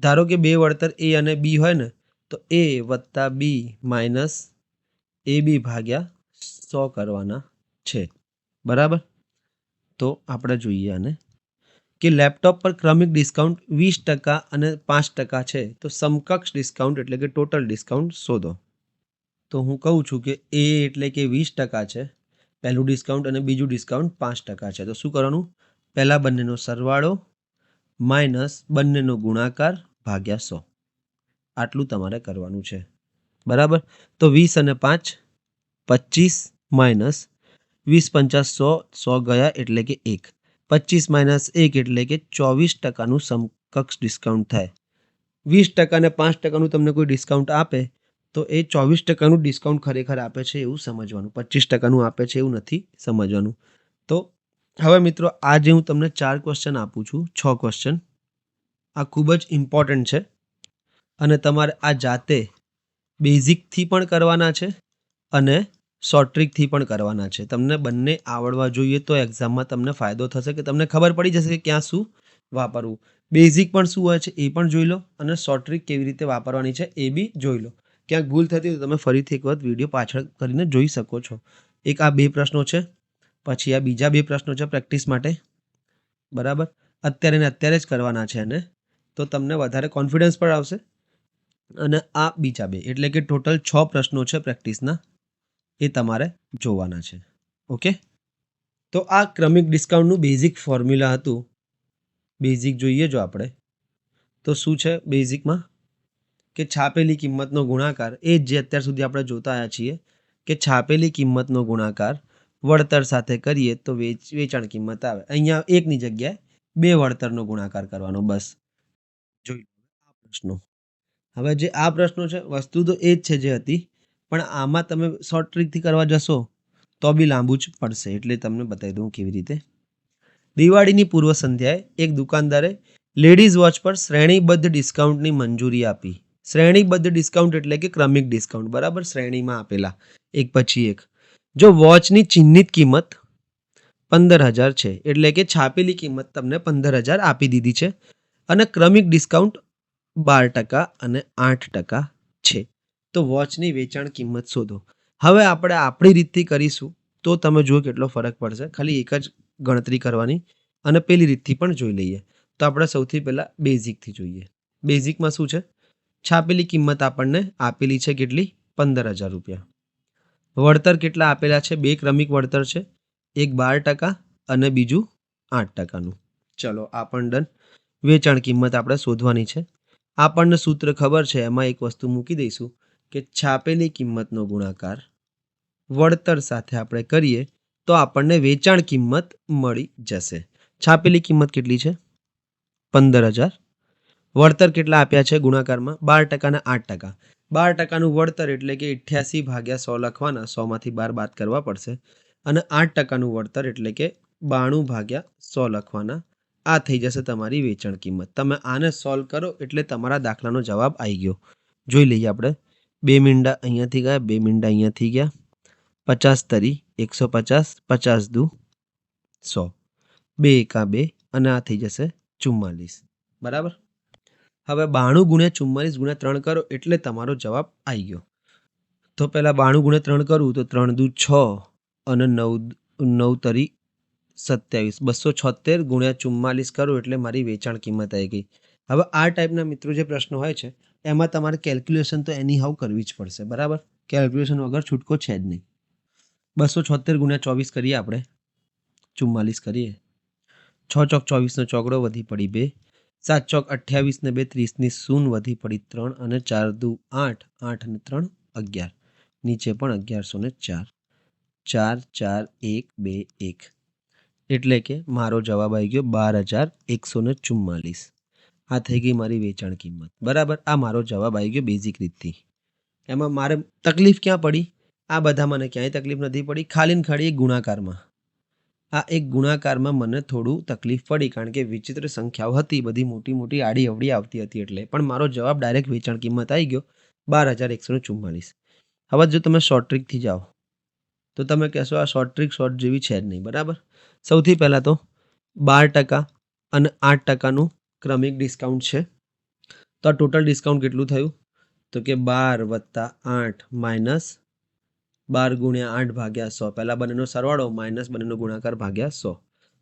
ધારો કે બે વળતર એ અને બી હોય ને, તો એ વત્તા બી માઇનસ એ બી ભાગ્યા 100 કરવાના છે. બરાબર, તો આપણે જોઈએ આને કે લેપટોપ પર ક્રમિક ડિસ્કાઉન્ટ 20% અને 5% છે, તો સમકક્ષ ડિસ્કાઉન્ટ એટલે કે ટોટલ ડિસ્કાઉન્ટ શોધો. તો હું કહું છું કે એ એટલે કે 20% છે પહેલું ડિસ્કાઉન્ટ અને બીજું ડિસ્કાઉન્ટ 5% છે. તો શું કરવાનું? પહેલા બંનેનો સરવાળો માઇનસ બંનેનો ગુણાકાર ભાગ્યા 100. આટલું તમારે કરવાનું છે. બરાબર, તો 20 અને 5 25 માઇનસ 20 50 100 100 ગયા એટલે કે 1. 25 માઇનસ 1 એટલે કે 24%નું સમકક્ષ ડિસ્કાઉન્ટ થાય. 20% અને 5%નું તમને કોઈ ડિસ્કાઉન્ટ આપે તો એ 24%નું ડિસ્કાઉન્ટ ખરેખર આપે છે એવું સમજવાનું, 25%નું આપે છે એવું નથી સમજવાનું. તો હવે મિત્રો, આજે હું તમને 4 ક્વેશ્ચન આપું છું, 6 ક્વેશ્ચન. આ ખૂબ જ ઇમ્પોર્ટન્ટ છે અને તમારે આ જાતે બેઝિકથી પણ કરવાના છે અને શોર્ટ ટ્રીકથી પણ કરવાના છે. તમને બંને આવડવા જોઈએ તો એક્ઝામમાં તમને ફાયદો થશે, કે તમને ખબર પડી જશે કે ક્યાં શું વાપરવું. બેઝિક પણ શું હોય છે એ પણ જોઈ લો અને શોર્ટ ટ્રીક કેવી રીતે વાપરવાની છે એ બી જોઈ લો. ક્યાંક ભૂલ થતી હોય તો તમે ફરીથી એક વખત વિડીયો પાછળ કરીને જોઈ શકો છો. એક આ 2 પ્રશ્નો છે, પછી આ બીજા 2 પ્રશ્નો છે પ્રેક્ટિસ માટે. બરાબર, અત્યારે ને અત્યારે જ કરવાના છે અને તો તમને વધારે કોન્ફિડન્સ પણ આવશે. અને આ બીજા 2 એટલે કે ટોટલ 6 પ્રશ્નો છે પ્રેક્ટિસના, એ તમારે જોવાના છે. ઓકે, તો આ ક્રમિક ડિસ્કાઉન્ટનું બેઝિક ફોર્મ્યુલા હતું. બેઝિક જોઈએ જો આપણે, તો શું છે બેઝિકમાં? કે છાપેલી કિંમતનો ગુણાકાર, એ જે અત્યાર સુધી આપણે જોતા આવ્યા છીએ કે છાપેલી કિંમતનો ગુણાકાર વળતર સાથે કરીએ તો વેચાણ કિંમત આવે. અહીંયા એકની જગ્યાએ 2 વળતરનો ગુણાકાર કરવાનો, બસ. જોઈ લો આ પ્રશ્નો. હવે જે આ પ્રશ્નો છે, વસ્તુ તો એ જ છે જે હતી, પણ આમાં તમે શોર્ટ ટ્રીકથી કરવા જશો તો બી લાંબુ જ પડશે, એટલે તમને બતાવી દઉં કેવી રીતે. દિવાળીની પૂર્વ સંધ્યાએ એક દુકાનદારે લેડીઝ વોચ પર શ્રેણીબદ્ધ ડિસ્કાઉન્ટની મંજૂરી આપી. શ્રેણીબદ્ધ ડિસ્કાઉન્ટ એટલે કે ક્રમિક ડિસ્કાઉન્ટ. બરાબર, શ્રેણીમાં આપેલા એક પછી એક. જો વોચની ચિહ્નિત કિંમત 15,000 છે, એટલે કે છાપેલી કિંમત તમને 15,000 આપી દીધી છે અને ક્રમિક ડિસ્કાઉન્ટ 12% અને 8% છે, તો વોચની વેચાણ કિંમત શોધો. હવે આપણે આપણી રીતથી કરીશું તો તમે જુઓ કેટલો ફરક પડશે. ખાલી એક જ ગણતરી કરવાની અને પેલી રીતથી પણ જોઈ લઈએ. તો આપણે સૌથી પહેલાં બેઝિકથી જોઈએ. બેઝિકમાં શું છે? છાપેલી કિંમત આપણને આપેલી છે કેટલી? 15,000 રૂપિયા. વળતર કેટલા આપેલા છે? 2 ક્રમિક વળતર છે, એક 12% અને બીજું 8%નું. ચલો આ પણ ડન. વેચાણ કિંમત આપણે શોધવાની છે. આપણને સૂત્ર ખબર છે, એમાં એક વસ્તુ મૂકી દઈશું કે છાપેલી કિંમતનો ગુણાકાર વળતર સાથે આપણે કરીએ તો આપણને વેચાણ કિંમત મળી જશે. છાપેલી કિંમત કેટલી છે? 15,000. વળતર કેટલા આપ્યા છે ગુણાકારમાં? 12% અને 8%. 12%નું વળતર એટલે કે 88 ભાગ્યા 100 લખવાના, 100માંથી 12 બાદ કરવા પડશે, અને 8%નું વળતર એટલે કે 92 ભાગ્યા 100 લખવાના. આ થઈ જશે તમારી વેચાણ કિંમત. તમે આને સોલ્વ કરો એટલે તમારા દાખલાનો જવાબ આવી ગયો. જોઈ લઈએ આપણે. 2 મીંડા અહીંયાથી ગયા, 2 મીંડા અહીંયાથી ગયા, 50 તરી 150, 50 દુ 100, 2 એકા 2 અને આ થઈ જશે 44. બરાબર. હવે 92 ગુણ્યા 44 ગુણ્યા 3 કરો એટલે તમારો જવાબ આવી ગયો. તો પહેલાં 92 ગુણ્યા 3 કરું તો 3 દુ 6 અને 9 તરી 27, 276 ગુણ્યા 44 કરું એટલે મારી વેચાણ કિંમત આવી ગઈ. હવે આ ટાઈપના મિત્રો જે પ્રશ્નો હોય છે એમાં તમારે કેલ્ક્યુલેશન તો એની હાઉ કરવી જ પડશે. બરાબર, કેલ્ક્યુલેશન વગર છૂટકો છે જ નહીં. 276 ગુણ્યા 24 કરીએ આપણે, 44 કરીએ 6 ચોક 24 ચોગડો વધી પડી 2, 7 ચોક 28 ને 2 30 શૂન વધી પડી 3 અને 4 દુ 8, 8 અને 3 11, નીચે પણ 1104, 4 4 1 2 1, એટલે કે મારો જવાબ આવી ગયો 12,144. આ થઈ ગઈ મારી વેચાણ કિંમત. બરાબર, આ મારો જવાબ આવી ગયો બેઝિક રીતથી. એમાં મારે તકલીફ ક્યાં પડી? આ બધા મને ક્યાંય તકલીફ નથી પડી, ખાલી ને ખાલી એક ગુણાકારમાં. આ એક ગુણાકારમાં મને થોડું તકલીફ પડી, કારણ કે વિચિત્ર સંખ્યાઓ હતી, બધી મોટી મોટી આડી અવળી આવતી હતી, એટલે. પણ મારો જવાબ ડાયરેક્ટ વેચાણ કિંમત આવી ગયો 12,144. હવે જો તમે શોર્ટ ટ્રીકથી જાઓ તો તમે કહેશો આ શોર્ટ ટ્રીક શોર્ટ જેવી છે જ નહીં. બરાબર, સૌથી પહેલાં તો 12% અને 8%નું ક્રમિક ડિસ્કાઉન્ટ છે. તો આ ટોટલ ડિસ્કાઉન્ટ કેટલું થયું? તો કે 12 વત્તા 8 માઇનસ 12 ગુણ્યા 8 ભાગ્યા 100. પહેલાં બંનેનો સરવાળો માઇનસ બંનેનો ગુણાકાર ભાગ્યા 100.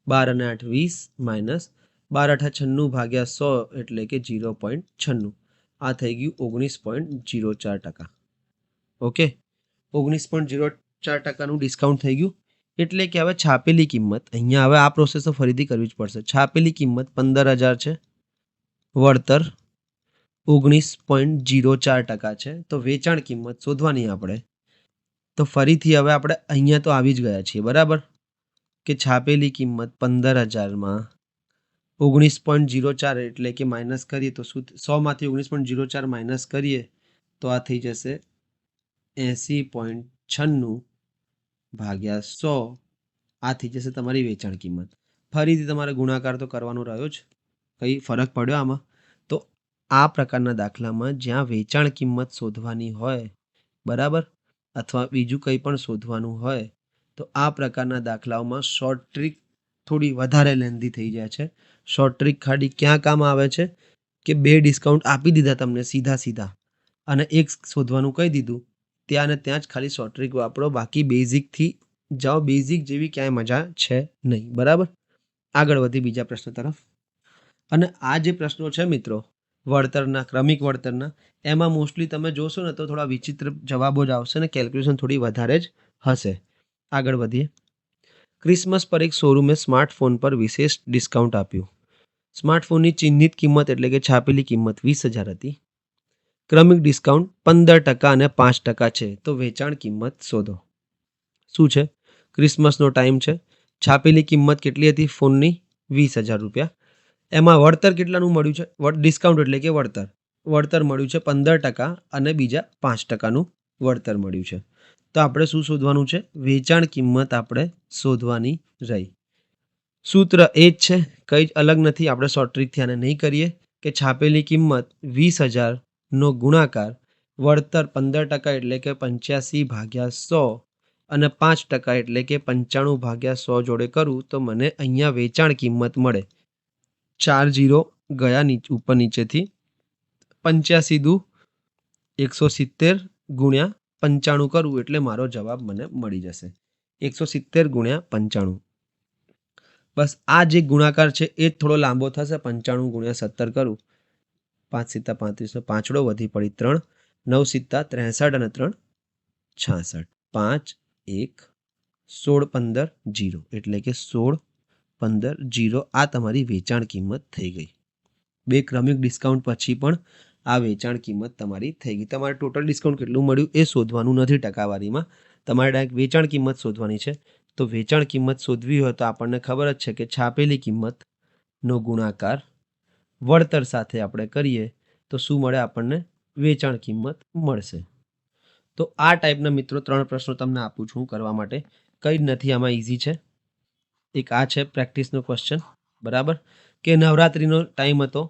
12 અને 8 20 માઇનસ 12 8 96 ભાગ્યા 100 એટલે કે 0.96. આ થઈ ગયું 19.04%. ઓકે, 19.04%નું ડિસ્કાઉન્ટ થઈ ગયું. એટલે કે હવે છાપેલી કિંમત, અહીંયા હવે આ પ્રોસેસ તો ફરીથી કરવી જ પડશે. છાપેલી કિંમત 15,000 છે, વળતર 19.04% છે. તો વેચાણ કિંમત શોધવાની આપણે. તો ફરીથી હવે આપણે અહીંયા તો આવી જ ગયા છીએ. બરાબર, કે છાપેલી કિંમત 15,000માં 19.04 એટલે કે માઇનસ કરીએ તો શું? 100માંથી 19.04 માઇનસ કરીએ તો આ થઈ જશે 80.96 ભાગ્યા 100. આ થઈ જશે તમારી વેચાણ કિંમત. ફરીથી તમારે ગુણાકાર તો કરવાનો રહ્યો જ, કંઈ ફરક પડ્યો આમાં? તો આ પ્રકારના દાખલામાં જ્યાં વેચાણ કિંમત શોધવાની હોય, બરાબર, અથવા બીજું કંઈ પણ શોધવાનું હોય, તો આ પ્રકારના દાખલાઓમાં શોર્ટ ટ્રીક થોડી વધારે લેન્ધી થઈ જાય છે. શોર્ટ ટ્રીક ખાલી ક્યાં કામ આવે છે? કે 2 ડિસ્કાઉન્ટ આપી દીધા તમને સીધા સીધા અને એક શોધવાનું કહી દીધું, ત્યાં ને ત્યાં જ ખાલી શોર્ટ ટ્રીક વાપરો, બાકી બેઝિકથી જાઓ. બેઝિક જેવી ક્યાંય મજા છે નહીં. બરાબર, આગળ વધી બીજા પ્રશ્ન તરફ. અને આ જે પ્રશ્નો છે મિત્રો વળતરના, ક્રમિક વળતરના, એમાં મોસ્ટલી તમે જોશો ને તો થોડા વિચિત્ર જવાબો જ આવશે ને કેલ્ક્યુલેશન થોડી વધારે જ હશે. આગળ વધીએ. ક્રિસમસ પર એક શોરૂમે સ્માર્ટફોન પર વિશેષ ડિસ્કાઉન્ટ આપ્યું. સ્માર્ટફોનની ચિહ્નિત કિંમત એટલે કે છાપેલી કિંમત 20,000 હતી. ક્રમિક ડિસ્કાઉન્ટ 15% અને 5% છે. તો વેચાણ કિંમત શોધો. શું છે? ક્રિસમસનો ટાઈમ છે, છાપેલી કિંમત કેટલી હતી ફોનની? 20,000 રૂપિયા. એમાં વળતર કેટલાનું મળ્યું છે? ડિસ્કાઉન્ટ એટલે કે વળતર મળ્યું છે 15% અને બીજા 5%નું વળતર મળ્યું છે. તો આપણે શું શોધવાનું છે? વેચાણ કિંમત આપણે શોધવાની રહી. સૂત્ર એ જ છે, કંઈ જ અલગ નથી. આપણે શોર્ટ ટ્રીકથી આને નહીં કરીએ કે છાપેલી કિંમત 20,000નો ગુણાકાર વળતર 15% એટલે કે 85 ભાગ્યા 100 અને 5% એટલે કે 95 ભાગ્યા 100 જોડે કરું તો મને અહીંયા વેચાણ કિંમત મળે. 4 0 ગયા ઉપર નીચેથી. 85 દુ 170 ગુણ્યા 95 કરું એટલે મારો જવાબ મને મળી જશે 170 ગુણ્યા 95. બસ આ જે ગુણાકાર છે એ જ થોડો લાંબો થશે. 95 ગુણ્યા 17 કરું, 5 × 7 = 35, પાંચડો વધી પડી 3, 9 × 7 = 63 અને 3 66, 5 1 16 15 0 એટલે કે 16 15 0. આ તમારી વેચાણ કિંમત થઈ ગઈ. 2 ક્રમિક ડિસ્કાઉન્ટ પછી પણ આ વેચાણ કિંમત તમારી થઈ ગઈ. તમારે ટોટલ ડિસ્કાઉન્ટ કેટલું મળ્યું એ શોધવાનું નથી ટકાવારીમાં, તમારે ડાયરેક્ટ વેચાણ કિંમત શોધવાની છે. તો વેચાણ કિંમત શોધવી હોય તો આપણને ખબર જ છે કે છાપેલી કિંમતનો ગુણાકાર વળતર સાથે આપણે કરીએ તો શું મળે આપણને? વેચાણ કિંમત મળશે. તો આ ટાઈપના મિત્રો 3 પ્રશ્નો તમને આપું છું કરવા માટે. કંઈ જ નથી આમાં, ઇઝી છે. એક આ છે પ્રેક્ટિસનો ક્વેશ્ચન. બરાબર, કે નવરાત્રિનો ટાઈમ હતો,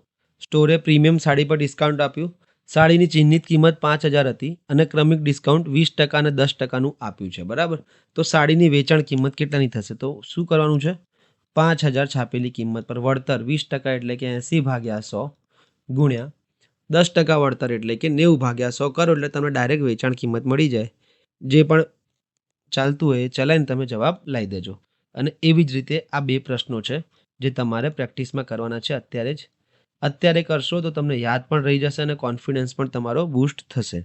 સ્ટોરે પ્રીમિયમ સાડી પર ડિસ્કાઉન્ટ આપ્યું. સાડીની ચિહ્નિત કિંમત 5,000 હતી અને ક્રમિક ડિસ્કાઉન્ટ 20% અને 10%નું આપ્યું છે. બરાબર, તો સાડીની વેચાણ કિંમત કેટલાની થશે? તો શું કરવાનું છે? 5,000 છાપેલી કિંમત પર વળતર 20% એટલે કે 80 ભાગ્યા 100 ગુણ્યા 10% વળતર એટલે કે 90 ભાગ્યા 100 કરો એટલે તમને ડાયરેક્ટ વેચાણ કિંમત મળી જાય. જે પણ ચાલતું હોય એ ચલાવીને તમે જવાબ લાવી દેજો. અને એવી જ રીતે આ 2 પ્રશ્નો છે જે તમારે પ્રેક્ટિસમાં કરવાના છે અત્યારે જ. અત્યારે કરશો તો તમને યાદ પણ રહી જશે અને કોન્ફિડન્સ પણ તમારો બૂસ્ટ થશે.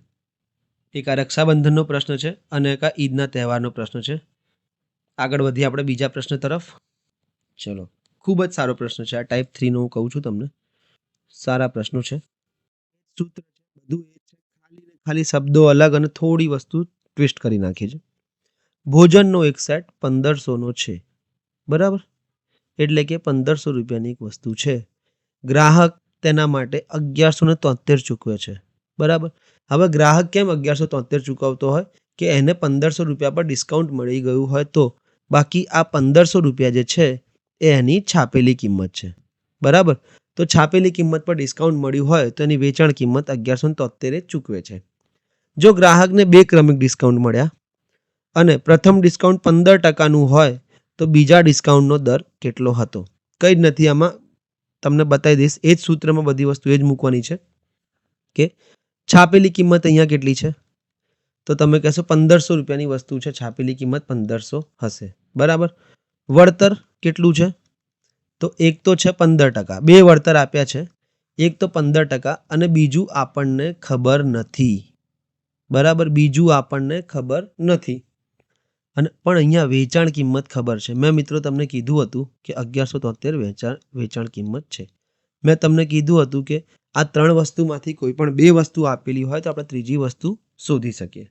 એક આ રક્ષાબંધનનો પ્રશ્ન છે અને એક આ ઈદના તહેવારનો પ્રશ્ન છે. આગળ વધીએ આપણે બીજા પ્રશ્ન તરફ. ચલો, ખૂબ જ સારો પ્રશ્ન છે આ ટાઈપ 3 નો હું કહું છું તમને. સારા પ્રશ્નો છે. સૂત્ર છે બધું એ છે, ખાલી ને ખાલી શબ્દો અલગ અને થોડી વસ્તુ ટ્વિસ્ટ કરી નાખી છે. ભોજનનો એક સેટ 1500 નો છે, બરાબર? એટલે કે 1500 રૂપિયાની એક વસ્તુ છે. ગ્રાહક તેના માટે 1173 ચૂકવે છે, બરાબર? હવે ગ્રાહક કેમ 1173 ચૂકવતો હોય કે એને 1500 રૂપિયા પર ડિસ્કાઉન્ટ મળી ગયું હોય તો. બાકી આ 1500 રૂપિયા જે છે એ એની છાપેલી કિંમત છે, બરાબર? તો છાપેલી કિંમત પર ડિસ્કાઉન્ટ મળ્યું હોય તો એની વેચાણ કિંમત 1173 ચૂકવે છે. જો ગ્રાહકને 2 ક્રમિક ડિસ્કાઉન્ટ મળ્યા અને પ્રથમ ડિસ્કાઉન્ટ 15% હોય તો બીજા ડિસ્કાઉન્ટનો દર કેટલો હતો? કંઈ જ નથી આમાં, તમને બતાવી દઈશ. એ જ સૂત્રમાં બધી વસ્તુ એ જ મૂકવાની છે કે છાપેલી કિંમત અહીંયા કેટલી છે તો તમે કહેશો 1500 રૂપિયાની વસ્તુ છે, છાપેલી કિંમત 1500 હશે, બરાબર? વળતર કેટલું છે તો એક તો છે 15%. બે વળતર આપ્યા છે, એક તો 15% અને બીજું આપણને ખબર નથી, બરાબર? બીજું આપણને ખબર નથી. અને પણ અહીંયા વેચાણ કિંમત ખબર છે. મેં મિત્રો તમને કીધું હતું કે 1173 વેચાણ કિંમત છે. મેં તમને કીધું હતું કે આ 3 વસ્તુમાંથી કોઈ પણ 2 વસ્તુ આપેલી હોય તો આપણે ત્રીજી વસ્તુ શોધી શકીએ.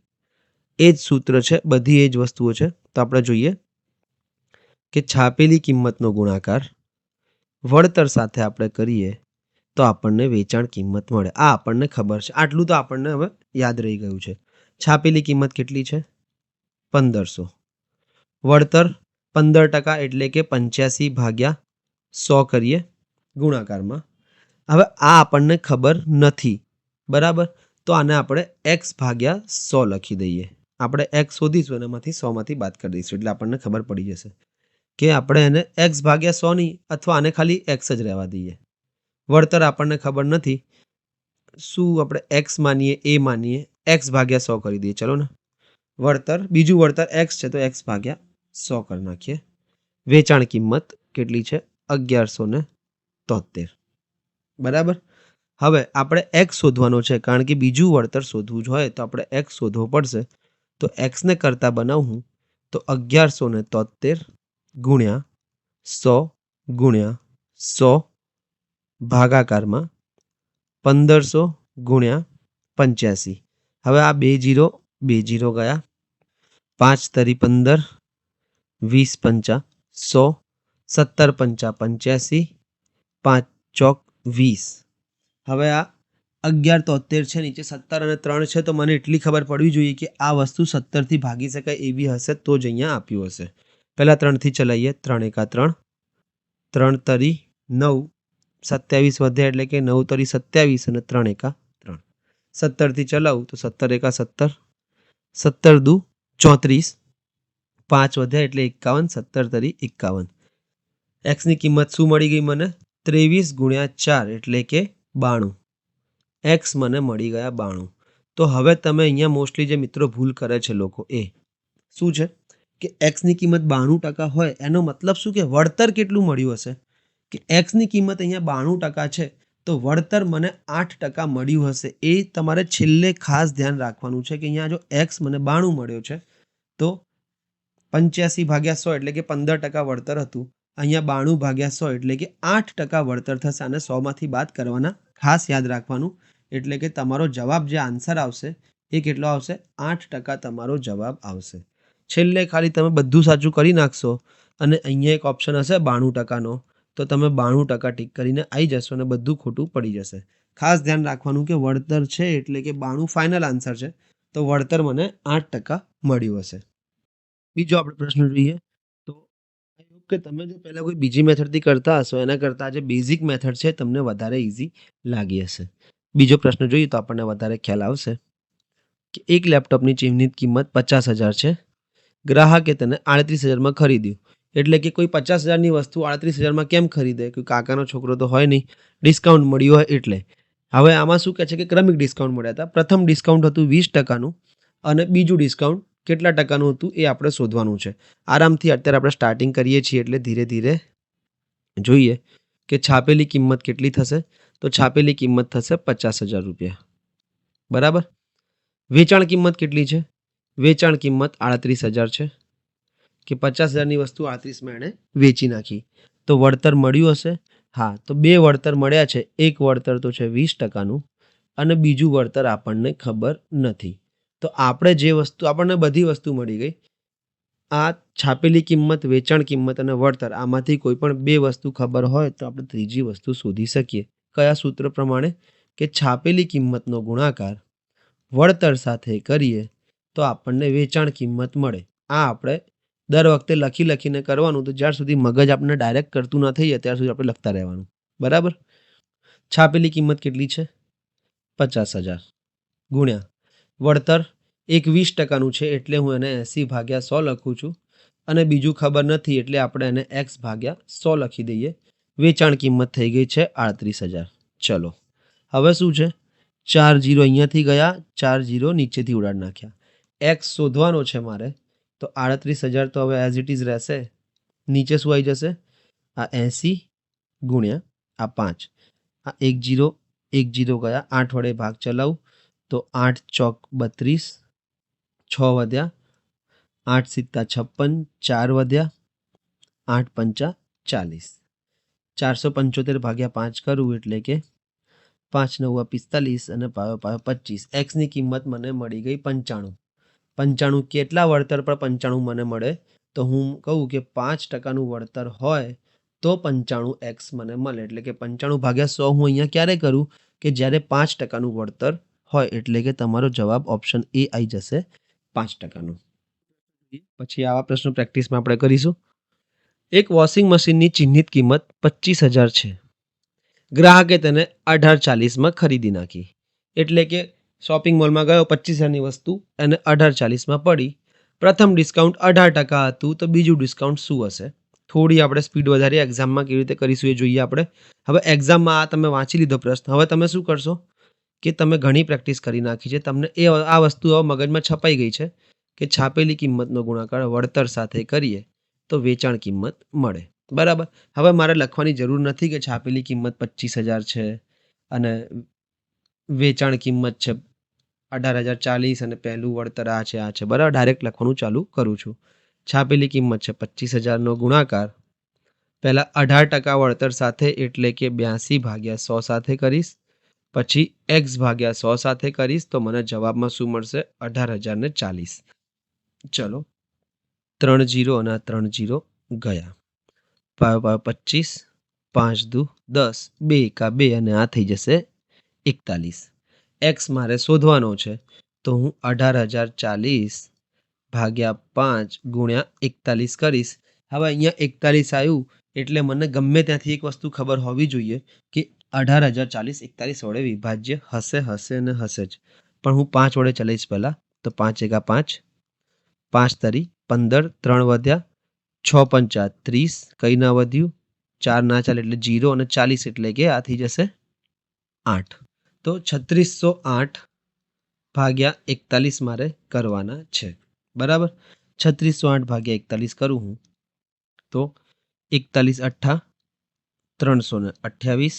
એ જ સૂત્ર છે, બધી એ જ વસ્તુઓ છે. તો આપણે જોઈએ કે છાપેલી કિંમતનો ગુણાકાર વળતર સાથે આપણે કરીએ તો આપણને વેચાણ કિંમત મળે. આ આપણને ખબર છે, આટલું તો આપણને હવે યાદ રહી ગયું છે. છાપેલી કિંમત કેટલી છે? 1500. વળતર 15% એટલે કે 85/100 કરીએ ગુણાકારમાં. હવે આ આપણને ખબર નથી, બરાબર? તો આને આપણે x/100 લખી દઈએ. આપણે x શોધીશું અને એમાંથી 100 બાદ કરી દઈશું એટલે આપણને ખબર પડી જશે કે આપણે એને x/100 નહીં, અથવા આને ખાલી x જ રહેવા દઈએ. વળતર આપણને ખબર નથી, શું આપણે x માનીએ, એ માનીએ, x/100 કરી દઈએ. ચલો ને, વળતર, બીજું વળતર x છે તો x/100 કરી નાખીએ. વેચાણ કિંમત કેટલી છે? 1173, બરાબર? હવે આપણે x શોધવાનો છે, કારણ કે બીજું વળતર શોધવું જ હોય તો આપણે x શોધવો પડશે. તો x ને કરતા બનાવું તો 1173 ગુણ્યા 100 ગુણ્યા 100 ભાગાકારમાં 1500 ગુણ્યા 85. હવે આ 2 0 ગયા, 5 તરી 15, 20 પંચા 100, 17 પંચા 85, 5 ચોક 20. હવે આ 1173 છે, નીચે 17 અને 3 છે, તો મને એટલી ખબર પડવી જોઈએ કે આ વસ્તુ 17 થી ભાગી શકાય એવી હશે તો જ અહીંયા આપ્યું હશે. પહેલા 3 થી ચલાવીએ. 3 એકા 3, 3 તરી 9, 27 વધ્યા એટલે કે 9 તરી 27 અને 3 એકા 3. 17 થી ચલાવું તો 17 એકા 17, 17 દુ 34, 5 વધ્યા એટલે 51, 17 તરી 51. x ની કિંમત શું મળી ગઈ મને? 23 ગુણ્યા 4 એટલે કે 92. x મને મળી ગયા 92. તો હવે તમે અહીંયા મોસ્ટલી જે મિત્રો ભૂલ કરે છે લોકો, એ શું છે કે x ની કિંમત 92% હોય એનો મતલબ શું કે વળતર કેટલું મળ્યું હશે? કે x ની કિંમત અહીંયા 92% છે તો વળતર મને 8% મળ્યું હશે. એ તમારે છેલ્લે ખાસ ધ્યાન રાખવાનું છે કે અહીંયા જો x મને 92 મળ્યો છે તો 85/100 એટલે કે 15% વળતર હતું. અહીંયા 92/100 એટલે કે 8% વળતર થશે. અને 100 માંથી બાદ કરવાના, ખાસ યાદ રાખવાનું. એટલે કે તમારો જવાબ જે આન્સર આવશે એ કેટલો આવશે? 8% તમારો જવાબ આવશે. છેલ્લે ખાલી તમે બધું સાચું કરી નાખશો અને અહીંયા એક ઓપ્શન હશે 92%નો, તો તમે 92% ટીક કરીને આવી જશો અને બધું ખોટું પડી જશે. ખાસ ધ્યાન રાખવાનું કે વળતર છે એટલે કે 92 ફાઇનલ આન્સર છે, તો વળતર મને 8% મળ્યું હશે. બીજો આપણે પ્રશ્ન જોઈએ તો કે તમે જો પહેલા કોઈ બીજી મેથડથી કરતા હશો એના કરતાં જે બેઝિક મેથડ છે તમને વધારે ઇઝી લાગી હશે. બીજો પ્રશ્ન જોઈએ તો આપણને વધારે ખ્યાલ આવશે કે એક લેપટોપની ચીમની કિંમત 50,000 છે. ગ્રાહકે તેને 38,000માં ખરીદ્યું. એટલે કે કોઈ 50,000ની વસ્તુ 38,000માં કેમ ખરીદે? કોઈ કાકાનો છોકરો તો હોય નહીં, ડિસ્કાઉન્ટ મળ્યું હોય એટલે. હવે આમાં શું કહે છે કે ક્રમિક ડિસ્કાઉન્ટ મળ્યા હતા. પ્રથમ ડિસ્કાઉન્ટ હતું 20%નું અને બીજું ડિસ્કાઉન્ટ કેટલા ટકાનું હતું એ આપણે શોધવાનું છે. આરામથી અત્યારે આપણે સ્ટાર્ટિંગ કરીએ છીએ એટલે ધીરે ધીરે જોઈએ કે છાપેલી કિંમત કેટલી થશે. તો છાપેલી કિંમત થશે 50,000 રૂપિયા, બરાબર? વેચાણ કિંમત કેટલી છે? વેચાણ કિંમત 38,000 છે કે 50,000ની વસ્તુ 38માં એણે વેચી નાખી. તો વળતર મળ્યું હશે? હા, તો 2 વળતર મળ્યા છે. એક વળતર તો છે 20%નું અને બીજું વળતર આપણને ખબર નથી. તો આપણે જે વસ્તુ આપણને બધી વસ્તુ મળી ગઈ. આ છાપેલી કિંમત, વેચાણ કિંમત અને વળતર આમાંથી કોઈ પણ 2 વસ્તુ ખબર હોય તો આપણે ત્રીજી વસ્તુ શોધી શકીએ. કયા સૂત્ર પ્રમાણે? કે છાપેલી કિંમતનો ગુણાકાર વળતર સાથે કરીએ તો આપણને વેચાણ કિંમત મળે. આ આપણે દર વખતે લખીને કરવાનું, તો જ્યાર સુધી મગજ આપણને ડાયરેક્ટ કરતું ન થઈ જાય ત્યાર સુધી આપણે લખતા રહેવાનું. બરાબર? છાપેલી કિંમત કેટલી છે? 50,000 ગુણ્યા વળતર એક 20%નું છે એટલે હું એને 80/100 લખું છું અને બીજું ખબર નથી એટલે આપણે એને x/100 લખી દઈએ. વેચાણ કિંમત થઈ ગઈ છે 38,000. ચલો હવે શું છે? 4 0 અહીંયાથી ગયા, 4 0 નીચેથી ઉડાડી નાખ્યા. x શોધવાનો છે મારે, તો 38,000 તો હવે એઝ ઇટ ઇઝ રહેશે. નીચે શું આવી જશે? આ 80 ગુણ્યા આ 5. આ 1 0 1 0 ગયા, 8 વડે ભાગ ચલાવું તો 8 ચોક 32, 6 વધ્યા, 8 સિત્તા 56, 4 વધ્યા, 8 પંચા 40. 475/5 કરું એટલે કે 5 9 45 અને પાયો 25. એક્સની કિંમત મને મળી ગઈ 95. 95 કેટલા વળતર પર 95 મને મળે? તો હું કહું કે 5%નું વળતર હોય તો 95x મને મળે. એટલે કે 95/100 હું અહીંયા ક્યારે કરું? કે જ્યારે 5%નું વળતર હોય. એટલે કે તમારો જવાબ ઓપ્શન એ આવી જશે, 5%નું. પછી આવા પ્રશ્નો પ્રેક્ટિસમાં આપણે કરીશું. એક વોશિંગ મશીનની ચિહ્નિત કિંમત 25,000 છે. ગ્રાહકે તેને 1840માં ખરીદી નાખી. એટલે કે શોપિંગ મોલમાં ગયો, 25,000ની વસ્તુ એને 1840માં પડી. પ્રથમ ડિસ્કાઉન્ટ 18% હતું, તો બીજું ડિસ્કાઉન્ટ શું હશે? થોડી આપણે સ્પીડ વધારીએ. એક્ઝામમાં કેવી રીતે કરીશું એ જોઈએ આપણે. હવે એક્ઝામમાં આ તમે વાંચી લીધો પ્રશ્ન. હવે તમે શું કરશો કે તમે ઘણી પ્રેક્ટિસ કરી નાખી છે, તમને આ વસ્તુ હવે મગજમાં છપાઈ ગઈ છે કે છાપેલી કિંમતનો ગુણાકાર વળતર સાથે કરીએ તો વેચાણ કિંમત મળે. બરાબર? હવે મારે લખવાની જરૂર નથી કે છાપેલી કિંમત 25,000 છે અને વેચાણ કિંમત છે 18,040 અને પહેલું વળતર આ છે. બરાબર? ડાયરેક્ટ લખવાનું ચાલુ કરું છું. છાપેલી કિંમત છે 25,000નો ગુણાકાર પહેલાં 18% વળતર સાથે એટલે કે 82/100 સાથે કરીશ. પછી x/100 સાથે કરીશ તો મને જવાબમાં શું મળશે? 18,040. ચલો 3 0 અને 3 0 ગયા. પાયો 25, 5 દુ 10, 2 એકા 2 અને આ થઈ જશે 41. એક્સ મારે શોધવાનો છે, તો હું 18,040/5 ગુણ્યા 41 કરીશ. હવે અહીંયા 41 આવ્યું એટલે મને ગમે ત્યાંથી એક વસ્તુ ખબર હોવી જોઈએ કે 18,040 41 વડે વિભાજ્ય હશે અને હશે જ. પણ હું 5 વડે ચલાવીશ પહેલાં. તો 5 એકા 5, 5 તરી 15, 3 વધ્યા, 6 પંચા 30, કંઈ ના વધ્યું, 4 ના ચાલે એટલે 0 અને 40 એટલે કે આ થઈ જશે 8. તો 3608/41 મારે કરવાના છે. બરાબર? 3608/41 કરું હું તો 41 8 328,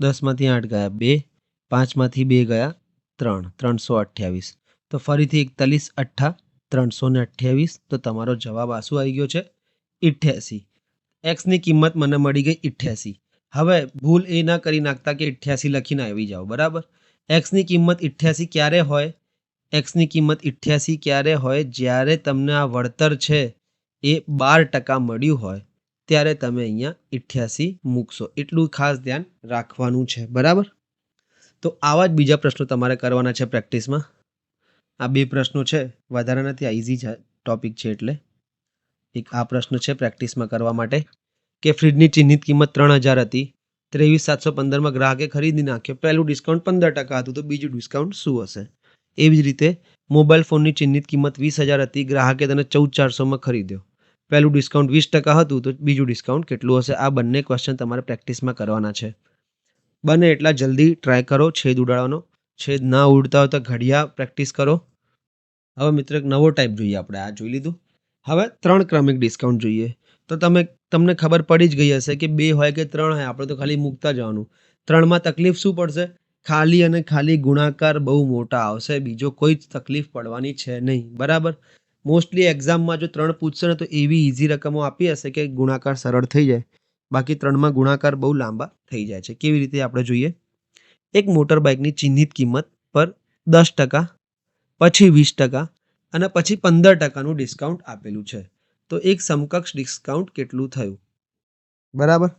10માંથી 8 ગયા 2, 5માંથી 2 ગયા 3, 328. તો ફરીથી 41 8 328. તો તમારો જવાબ આ શું આવી ગયો છે? 88. એક્સની કિંમત મને મળી ગઈ 88. હવે ભૂલ એ ના કરી નાખતા કે 88 લખીને આવી જાઓ. બરાબર? એક્સની કિંમત 88 ક્યારે હોય? એક્સની કિંમત 88 ક્યારે હોય? જ્યારે તમને આ વળતર છે એ 12% મળ્યું હોય ત્યારે તમે અહીંયા 88 મૂકશો. એટલું ખાસ ધ્યાન રાખવાનું છે. બરાબર? તો આવા જ બીજા પ્રશ્નો તમારે કરવાના છે પ્રેક્ટિસમાં. આ 2 પ્રશ્નો છે, વધારે નથી, આ ઇઝી છે ટોપિક છે એટલે. એક આ પ્રશ્ન છે પ્રેક્ટિસમાં કરવા માટે કે ફ્રીજની ચિહ્નિત કિંમત 3,000 હતી. 23,715માં ગ્રાહકે ખરીદી નાખ્યો. પહેલું ડિસ્કાઉન્ટ 15% હતું, તો બીજું ડિસ્કાઉન્ટ શું હશે? એવી જ રીતે મોબાઈલ ફોનની ચિહ્નિત કિંમત 20,000 હતી. ગ્રાહકે તેને 14,400માં ખરીદ્યો. પહેલું ડિસ્કાઉન્ટ 20% હતું, તો બીજું ડિસ્કાઉન્ટ કેટલું હશે? આ બંને ક્વેશ્ચન તમારે પ્રેક્ટિસમાં કરવાના છે. બને એટલા જલ્દી ટ્રાય કરો છેદ ઉડાડવાનો. છેદ ના ઉડતા હોય તો ઘડિયા પ્રેક્ટિસ કરો. હવે મિત્ર એક નવો ટાઈપ જોઈએ આપણે. આ જોઈ લીધું. હવે 3 ક્રમિક ડિસ્કાઉન્ટ જોઈએ. તો તમને ખબર પડી જ ગઈ હશે કે 2 હોય કે 3 હોય, આપણે તો ખાલી મૂકતા જવાનું. 3માં તકલીફ શું પડશે? ખાલી અને ખાલી ગુણાકાર બહુ મોટા આવશે. બીજો કોઈ જ તકલીફ પડવાની છે નહીં. બરાબર? મોસ્ટલી એક્ઝામમાં જો 3 પૂછશે ને તો એવી ઇઝી રકમો આપી હશે કે ગુણાકાર સરળ થઈ જાય. બાકી 3માં ગુણાકાર બહુ લાંબા થઈ જાય છે. કેવી રીતે આપણે જોઈએ? એક મોટર બાઇકની ચિહ્નિત કિંમત પર 10%, પછી 20% અને પછી 15%નું ડિસ્કાઉન્ટ આપેલું છે. તો એક સમકક્ષ ડિસ્કાઉન્ટ કેટલું થયું? બરાબર.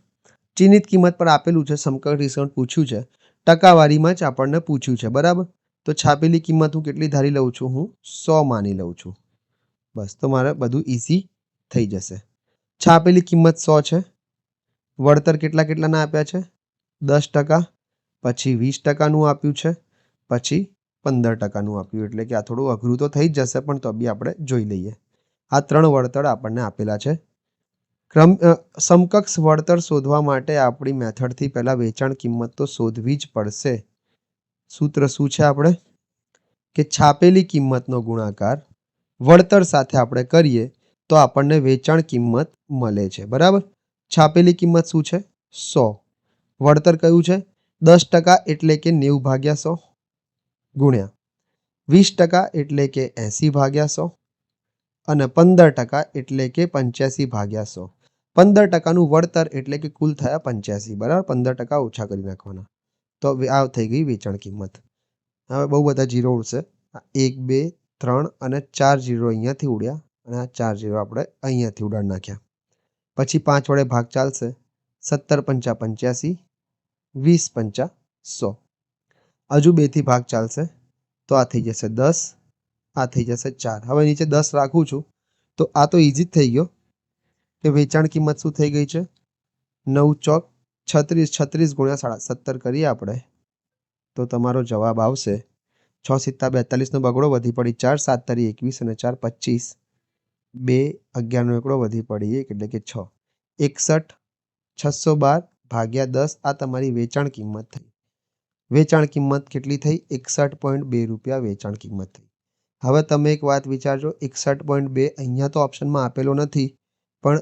ચિહ્નિત કિંમત પર આપેલું છે, સમકક્ષ ડિસ્કાઉન્ટ પૂછ્યું છે, ટકાવારીમાં જ આપણને પૂછ્યું છે. બરાબર. તો છાપેલી કિંમત હું કેટલી ધારી લઉં છું? હું 100 માની લઉં છું. બસ, તો મારે બધું ઇઝી થઈ જશે. છાપેલી કિંમત 100 છે. વળતર કેટલાના આપ્યા છે? 10%, પછી 20%નું આપ્યું છે, પછી 15%નું આપ્યું. એટલે કે આ થોડું અઘરું તો થઈ જ જશે, પણ તો બી આપણે જોઈ લઈએ. આ 3 વળતર આપણને આપેલા છે. સમકક્ષ વળતર શોધવા માટે આપણી મેથડથી પહેલા વેચાણ કિંમત તો શોધવી જ પડશે. સૂત્ર શું છે આપણે? કે છાપેલી કિંમતનો ગુણાકાર વળતર સાથે આપણે કરીએ તો આપણને વેચાણ કિંમત મળે છે. બરાબર. છાપેલી કિંમત શું છે? 100. વળતર કયું છે? 10% એટલે કે 90/100 ગુણ્યા 20% એટલે કે 80/100 અને 15% એટલે કે 85/100. 15%નું વળતર એટલે કે કુલ થયા 85. બરાબર. 15% ઓછા કરી નાખવાના. તો આ થઈ ગઈ વેચાણ કિંમત. હવે બહુ બધા જીરો ઉડશે. 1, 2, 3 અને 4 જીરો અહીંયાથી ઉડ્યા અને આ 4 જીરો આપણે અહીંયાથી ઉડાડી નાખ્યા. પછી 5 વડે ભાગ ચાલશે. 17 પંચા 85, 20 પંચા 100. હજુ 2 થી ભાગ ચાલશે તો આ થઈ જશે 10, આ થઈ જશે 4. હવે નીચે 10 રાખું છું તો આ તો ઇઝી જ થઈ ગયો કે વેચાણ કિંમત શું થઈ ગઈ છે? 9 ચોક 36, 36 ગુણ્યા 17 કરીએ આપણે તો તમારો જવાબ આવશે 6 સિત્તા 42 નો બગડો વધી પડી 4, 7 તારી 21 અને 4 25, 2 11 નો એકડો વધી પડી 1 એટલે કે 6. 61 612 ભાગ્યા 10 આ તમારી વેચાણ કિંમત થઈ. વેચાણ કિંમત કેટલી થઈ? 61.2 રૂપિયા વેચાણ કિંમત થઈ. હવે તમે એક વાત વિચારજો, 61.2 અહીંયા તો ઓપ્શનમાં આપેલો નથી, પણ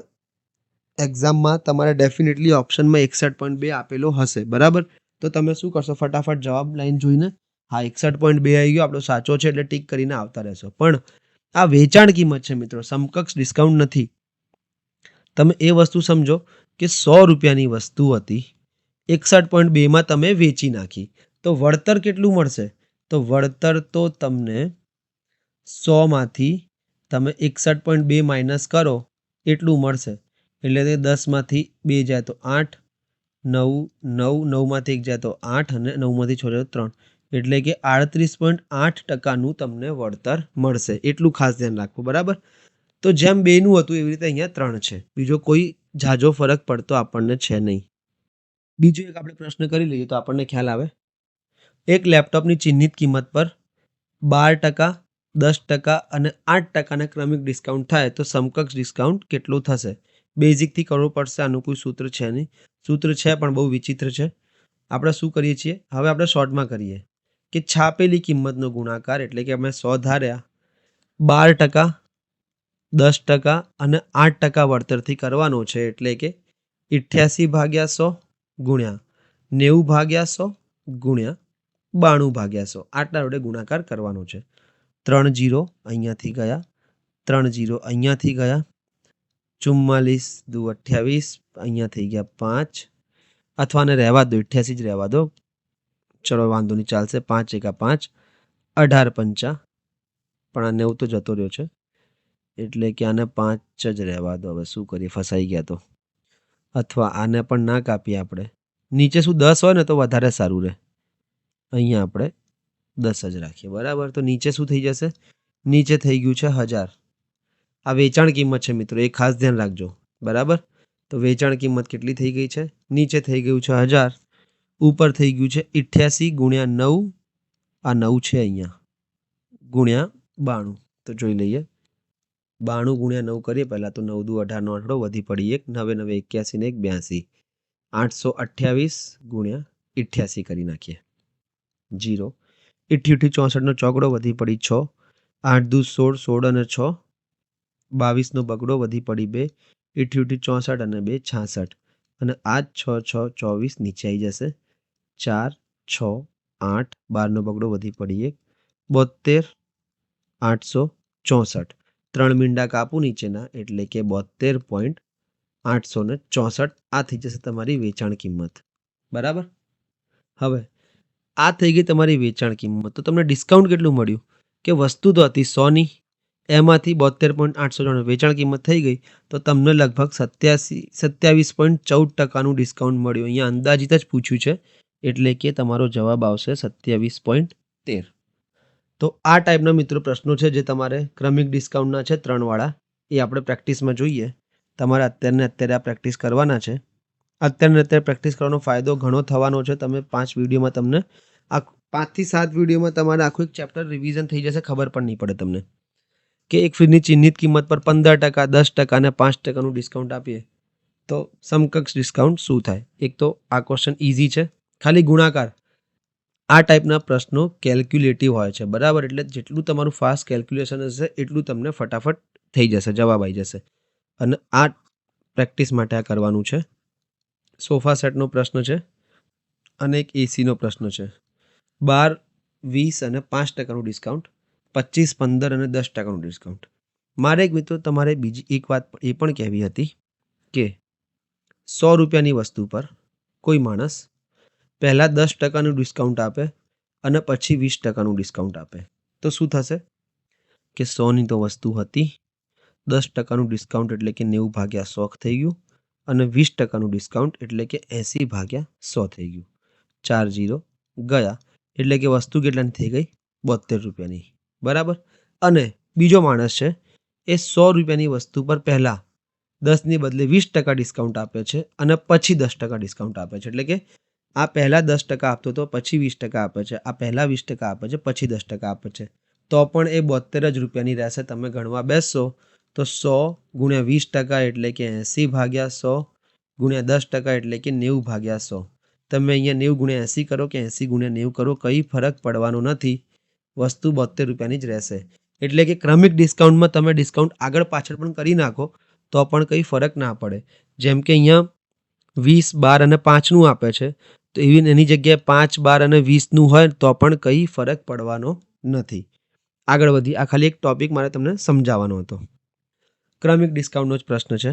એક્ઝામમાં તમારે ડેફિનેટલી ઓપ્શનમાં 61.2 આપેલો હશે. બરાબર. તો તમે શું કરશો? ફટાફટ જવાબ લાઈન જોઈને હા 61.2 આવી ગયો, આપણો સાચો છે એટલે ટીક કરીને આવતા રહેશો. પણ આ વેચાણ કિંમત છે મિત્રો, સમકક્ષ ડિસ્કાઉન્ટ નથી. તમે એ વસ્તુ સમજો કે 100 રૂપિયાની વસ્તુ હતી, 61.2માં તમે વેચી નાખી, તો વળતર કેટલું મળશે? તો વળતર તો તમને 100માંથી તમે 61.2 માઇનસ કરો એટલું મળશે. એટલે કે 10માંથી 2 જાય તો 8, 9, 9, 9માંથી 1 જાય તો 8 અને 9માંથી 6 જાય તો 3. એટલે કે 38.8%નું તમને વળતર મળશે. એટલું ખાસ ધ્યાન રાખવું. બરાબર. તો જેમ 2નું હતું એવી રીતે અહીંયા 3 છે. બીજો કોઈ ઝાઝો ફરક પડતો આપણને છે નહીં. બીજો એક આપણે પ્રશ્ન કરી લઈએ તો આપણને ખ્યાલ આવે. એક લેપટોપની ચિહ્નિત કિંમત પર 12%, 10% અને 8%ના ક્રમિક ડિસ્કાઉન્ટ થાય તો સમકક્ષ ડિસ્કાઉન્ટ કેટલું થશે? બેઝિકથી કરવું પડશે, આનું કોઈ સૂત્ર છે નહીં. સૂત્ર છે પણ બહુ વિચિત્ર છે. આપણે શું કરીએ છીએ? હવે આપણે શોર્ટમાં કરીએ કે છાપેલી કિંમતનો ગુણાકાર એટલે કે અમે 100 ધાર્યા, 12%, 10% અને 8% વળતરથી કરવાનો છે. એટલે કે 88/100 ગુણ્યા 90/100 ગુણ્યા 92/100 આટલા વડે ગુણાકાર કરવાનો છે. 3 જીરો અહીંયાથી ગયા, 3 જીરો અહીંયાથી ગયા, 44 દુ 28 અહીંયા થઈ ગયા 5, અથવા ને રહેવા દો 88 જ રહેવા દો, ચલો વાંધો નહીં ચાલશે. 5 એકા 5, 18 પંચા, પણ આ 9 તો જતો રહ્યો છે એટલે કે આને 5 જ રહેવા દો. હવે શું કરીએ, ફસાઈ ગયા તો. અથવા આને પણ ના કાપીએ આપણે, નીચે શું 10 હોય ને તો વધારે સારું રહે, અહીંયા આપણે 10 જ રાખીએ. બરાબર. તો નીચે શું થઈ જશે? નીચે થઈ ગયું છે 1000. આ વેચાણ કિંમત છે મિત્રો, એ ખાસ ધ્યાન રાખજો. બરાબર. તો વેચાણ કિંમત કેટલી થઈ ગઈ છે? નીચે થઈ ગયું છે 1000, ઉપર થઈ ગયું છે 88 ગુણ્યા 9, આ 9 છે અહીંયા, ગુણ્યા 92. તો જોઈ લઈએ, 92 ગુણ્યા 9 કરીએ પહેલાં તો 9 દુ 18 નો આંકડો વધી પડી 1, 9 9 81 ને 1 82, 828 ગુણ્યા 88 કરી નાખીએ. 0, 88 64 નો ચોકડો વધી પડી 6, 8 દુ 16, 16 અને 6 22 નો બગડો વધી પડી 2, 88 64 અને 2 66 અને આ 6 6 24 નીચે આવી જશે. 4 6 8 12 નો બગડો વધી પડી 1, 72 864. 3 મીંડા કાપું નીચેના એટલે કે 72.8 864 આ થઈ જશે તમારી વેચાણ કિંમત. બરાબર. હવે આ થઈ ગઈ તમારી વેચાણ કિંમત. તો તમને ડિસ્કાઉન્ટ કેટલું મળ્યું કે વસ્તુ તો હતી 100ની, એમાંથી 72.894 વેચાણ કિંમત થઈ ગઈ તો તમને લગભગ 27.14% ડિસ્કાઉન્ટ મળ્યું. અહીંયા અંદાજિત જ પૂછ્યું છે એટલે કે તમારો જવાબ આવશે 27.13. તો આ ટાઈપના મિત્રો પ્રશ્નો છે જે તમારે ક્રમિક ડિસ્કાઉન્ટના છે 3 વાળા, એ આપણે પ્રેક્ટિસમાં જોઈએ. તમારે અત્યારે આ પ્રેક્ટિસ કરવાના છે. અત્યારે પ્રેક્ટિસ કરવાનો ફાયદો ઘણો થવાનો છે. તમે 5 વિડીયોમાં તમને આ 5 થી 7 વિડીયોમાં તમારે આખું એક ચેપ્ટર રિવિઝન થઈ જશે. ખબર પણ નહીં પડે તમને કે એક ફ્રીજની ચિહ્નિત કિંમત પર 15%, 10% અને 5%નું ડિસ્કાઉન્ટ આપીએ તો સમકક્ષ ડિસ્કાઉન્ટ શું થાય. એક તો આ ક્વેશ્ચન ઇઝી છે, ખાલી ગુણાકાર. આ ટાઈપના પ્રશ્નો કેલ્ક્યુલેટિવ હોય છે. બરાબર. એટલે જેટલું તમારું ફાસ્ટ કેલ્ક્યુલેશન હશે એટલું તમને ફટાફટ થઈ જશે, જવાબ આવી જશે. અને આ પ્રેક્ટિસ માટે આ કરવાનું છે. સોફા સેટનો પ્રશ્ન છે અને એક એસીનો પ્રશ્ન છે. 12, 20 અને 5%નું ડિસ્કાઉન્ટ, 25, 15 અને 10%નું ડિસ્કાઉન્ટ. મારે એક મિત્રો તમારે બીજી એક વાત એ પણ કહેવી હતી કે 100 રૂપિયાની વસ્તુ પર કોઈ માણસ પહેલાં 10%નું ડિસ્કાઉન્ટ આપે અને પછી 20%નું ડિસ્કાઉન્ટ આપે તો શું થશે કે 100ની તો વસ્તુ હતી, 10%નું ડિસ્કાઉન્ટ એટલે કે 90/100 થઈ ગયું અને 20%નું ડિસ્કાઉન્ટ એટલે કે 80/100 થઈ ગયું. 4 0 ગયા એટલે કે વસ્તુ કેટલાની થઈ ગઈ 72 રૂપિયાની. બરાબર. અને બીજો માણસ છે એ 100 રૂપિયાની વસ્તુ પર પહેલાં 10ની બદલે 20% ડિસ્કાઉન્ટ આપે છે અને પછી 10% ડિસ્કાઉન્ટ આપે છે. એટલે કે આ પહેલાં 10% આપતો હતો, પછી 20% આપે છે, આ પહેલાં 20% આપે છે, પછી 10% આપે છે, તો પણ એ 72 જ રૂપિયાની રહેશે. તમે ગણવા બેસશો તો 100 × 20% એટલે કે 80/100 × 10% એટલે કે 90/100. તમે અહીંયા 90 × 80 કરો કે 80 × 90 કરો, કંઈ ફરક પડવાનો નથી. વસ્તુ 72 રૂપિયાની જ રહેશે. એટલે કે ક્રમિક ડિસ્કાઉન્ટમાં તમે ડિસ્કાઉન્ટ આગળ પાછળ પણ કરી નાખો તો પણ કંઈ ફરક ના પડે. જેમ કે અહીંયા 20, 12 અને 5નું આપે છે તો એની જગ્યાએ 5, 12 અને 20નું હોય તો પણ કંઈ ફરક પડવાનો નથી. આગળ વધી. આ ખાલી એક ટોપિક મારે તમને સમજાવવાનો હતો. ક્રમિક ડિસ્કાઉન્ટનો જ પ્રશ્ન છે.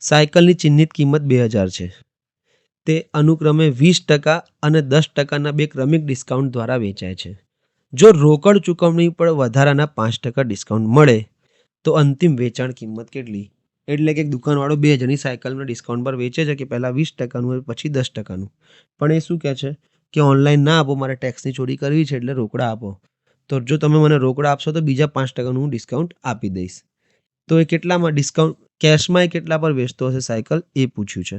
સાયકલની ચિહ્નિત કિંમત 2000 છે. તે અનુક્રમે 20% અને 10%ના બે ક્રમિક ડિસ્કાઉન્ટ દ્વારા વેચાય છે. જો રોકડ ચૂકવણી પર વધારાના 5% ડિસ્કાઉન્ટ મળે તો અંતિમ વેચાણ કિંમત કેટલી? એટલે કે દુકાનવાળો 2000ની સાયકલના ડિસ્કાઉન્ટ પર વેચે છે કે પહેલાં 20%નું હોય પછી 10%નું, પણ એ શું કહે છે કે ઓનલાઈન ના આપો, મારે ટેક્સની ચોરી કરવી છે એટલે રોકડા આપો. તો જો તમે મને રોકડા આપશો તો બીજા 5%નું હું ડિસ્કાઉન્ટ આપી દઈશ. તો એ કેટલામાં ડિસ્કાઉન્ટ કેશમાં એ કેટલા પર વેચતો હશે સાયકલ એ પૂછ્યું છે.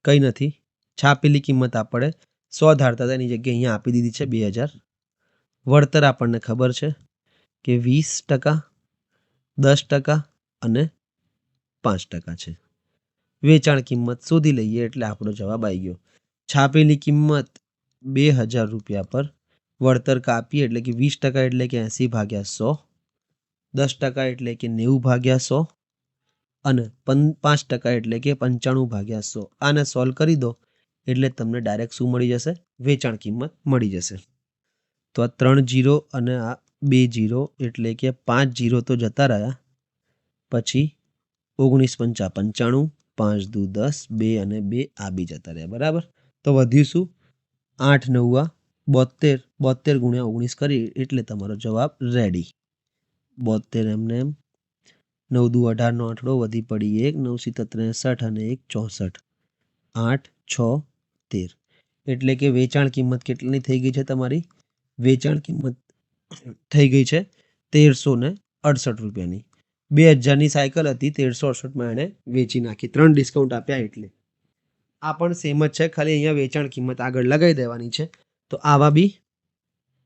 કંઈ નથી, છાપેલી કિંમત આપણે 100 ધારતા હતા એની જગ્યાએ અહીંયા આપી દીધી છે 2000. વળતર આપણને ખબર છે કે 20%, 10% અને 5% છે. વેચાણ કિંમત શોધી લઈએ એટલે આપણો જવાબ આવી ગયો. છાપેલી કિંમત 2000 રૂપિયા પર વળતર કાપીએ એટલે કે 20% એટલે કે 80/100, 10% એટલે કે 90/100 અને 5% એટલે કે 95/100. આને સોલ્વ કરી દો એટલે તમને ડાયરેક્ટ શું મળી જશે? વેચાણ કિંમત મળી જશે. તો આ 3 0 અને આ 2 0 એટલે કે 5 0 તો જતા રહ્યા. પછી 19 × 5 = 95, 5 દુ 10, 2 અને 2 આ બી જતા રહ્યા. બરાબર. તો વધ્યું શું? 8 9 72, 72 × 19 કરી એટલે તમારો જવાબ રેડી. 72 એમને એમ, 9 દુ 18 નો આંકડો વધી પડી 1, 9 × 63 અને 1 64, 8 6 13. એટલે કે વેચાણ કિંમત કેટલી થઈ ગઈ છે તમારી? વેચાણ કિંમત થઈ ગઈ છે 1368 રૂપિયાની. 2000ની સાયકલ હતી, 1368માં એણે વેચી નાખી. 3 ડિસ્કાઉન્ટ આપ્યા એટલે. આ પણ સેમ જ છે, ખાલી અહીંયા વેચાણ કિંમત આગળ લગાવી દેવાની છે. તો આવા બી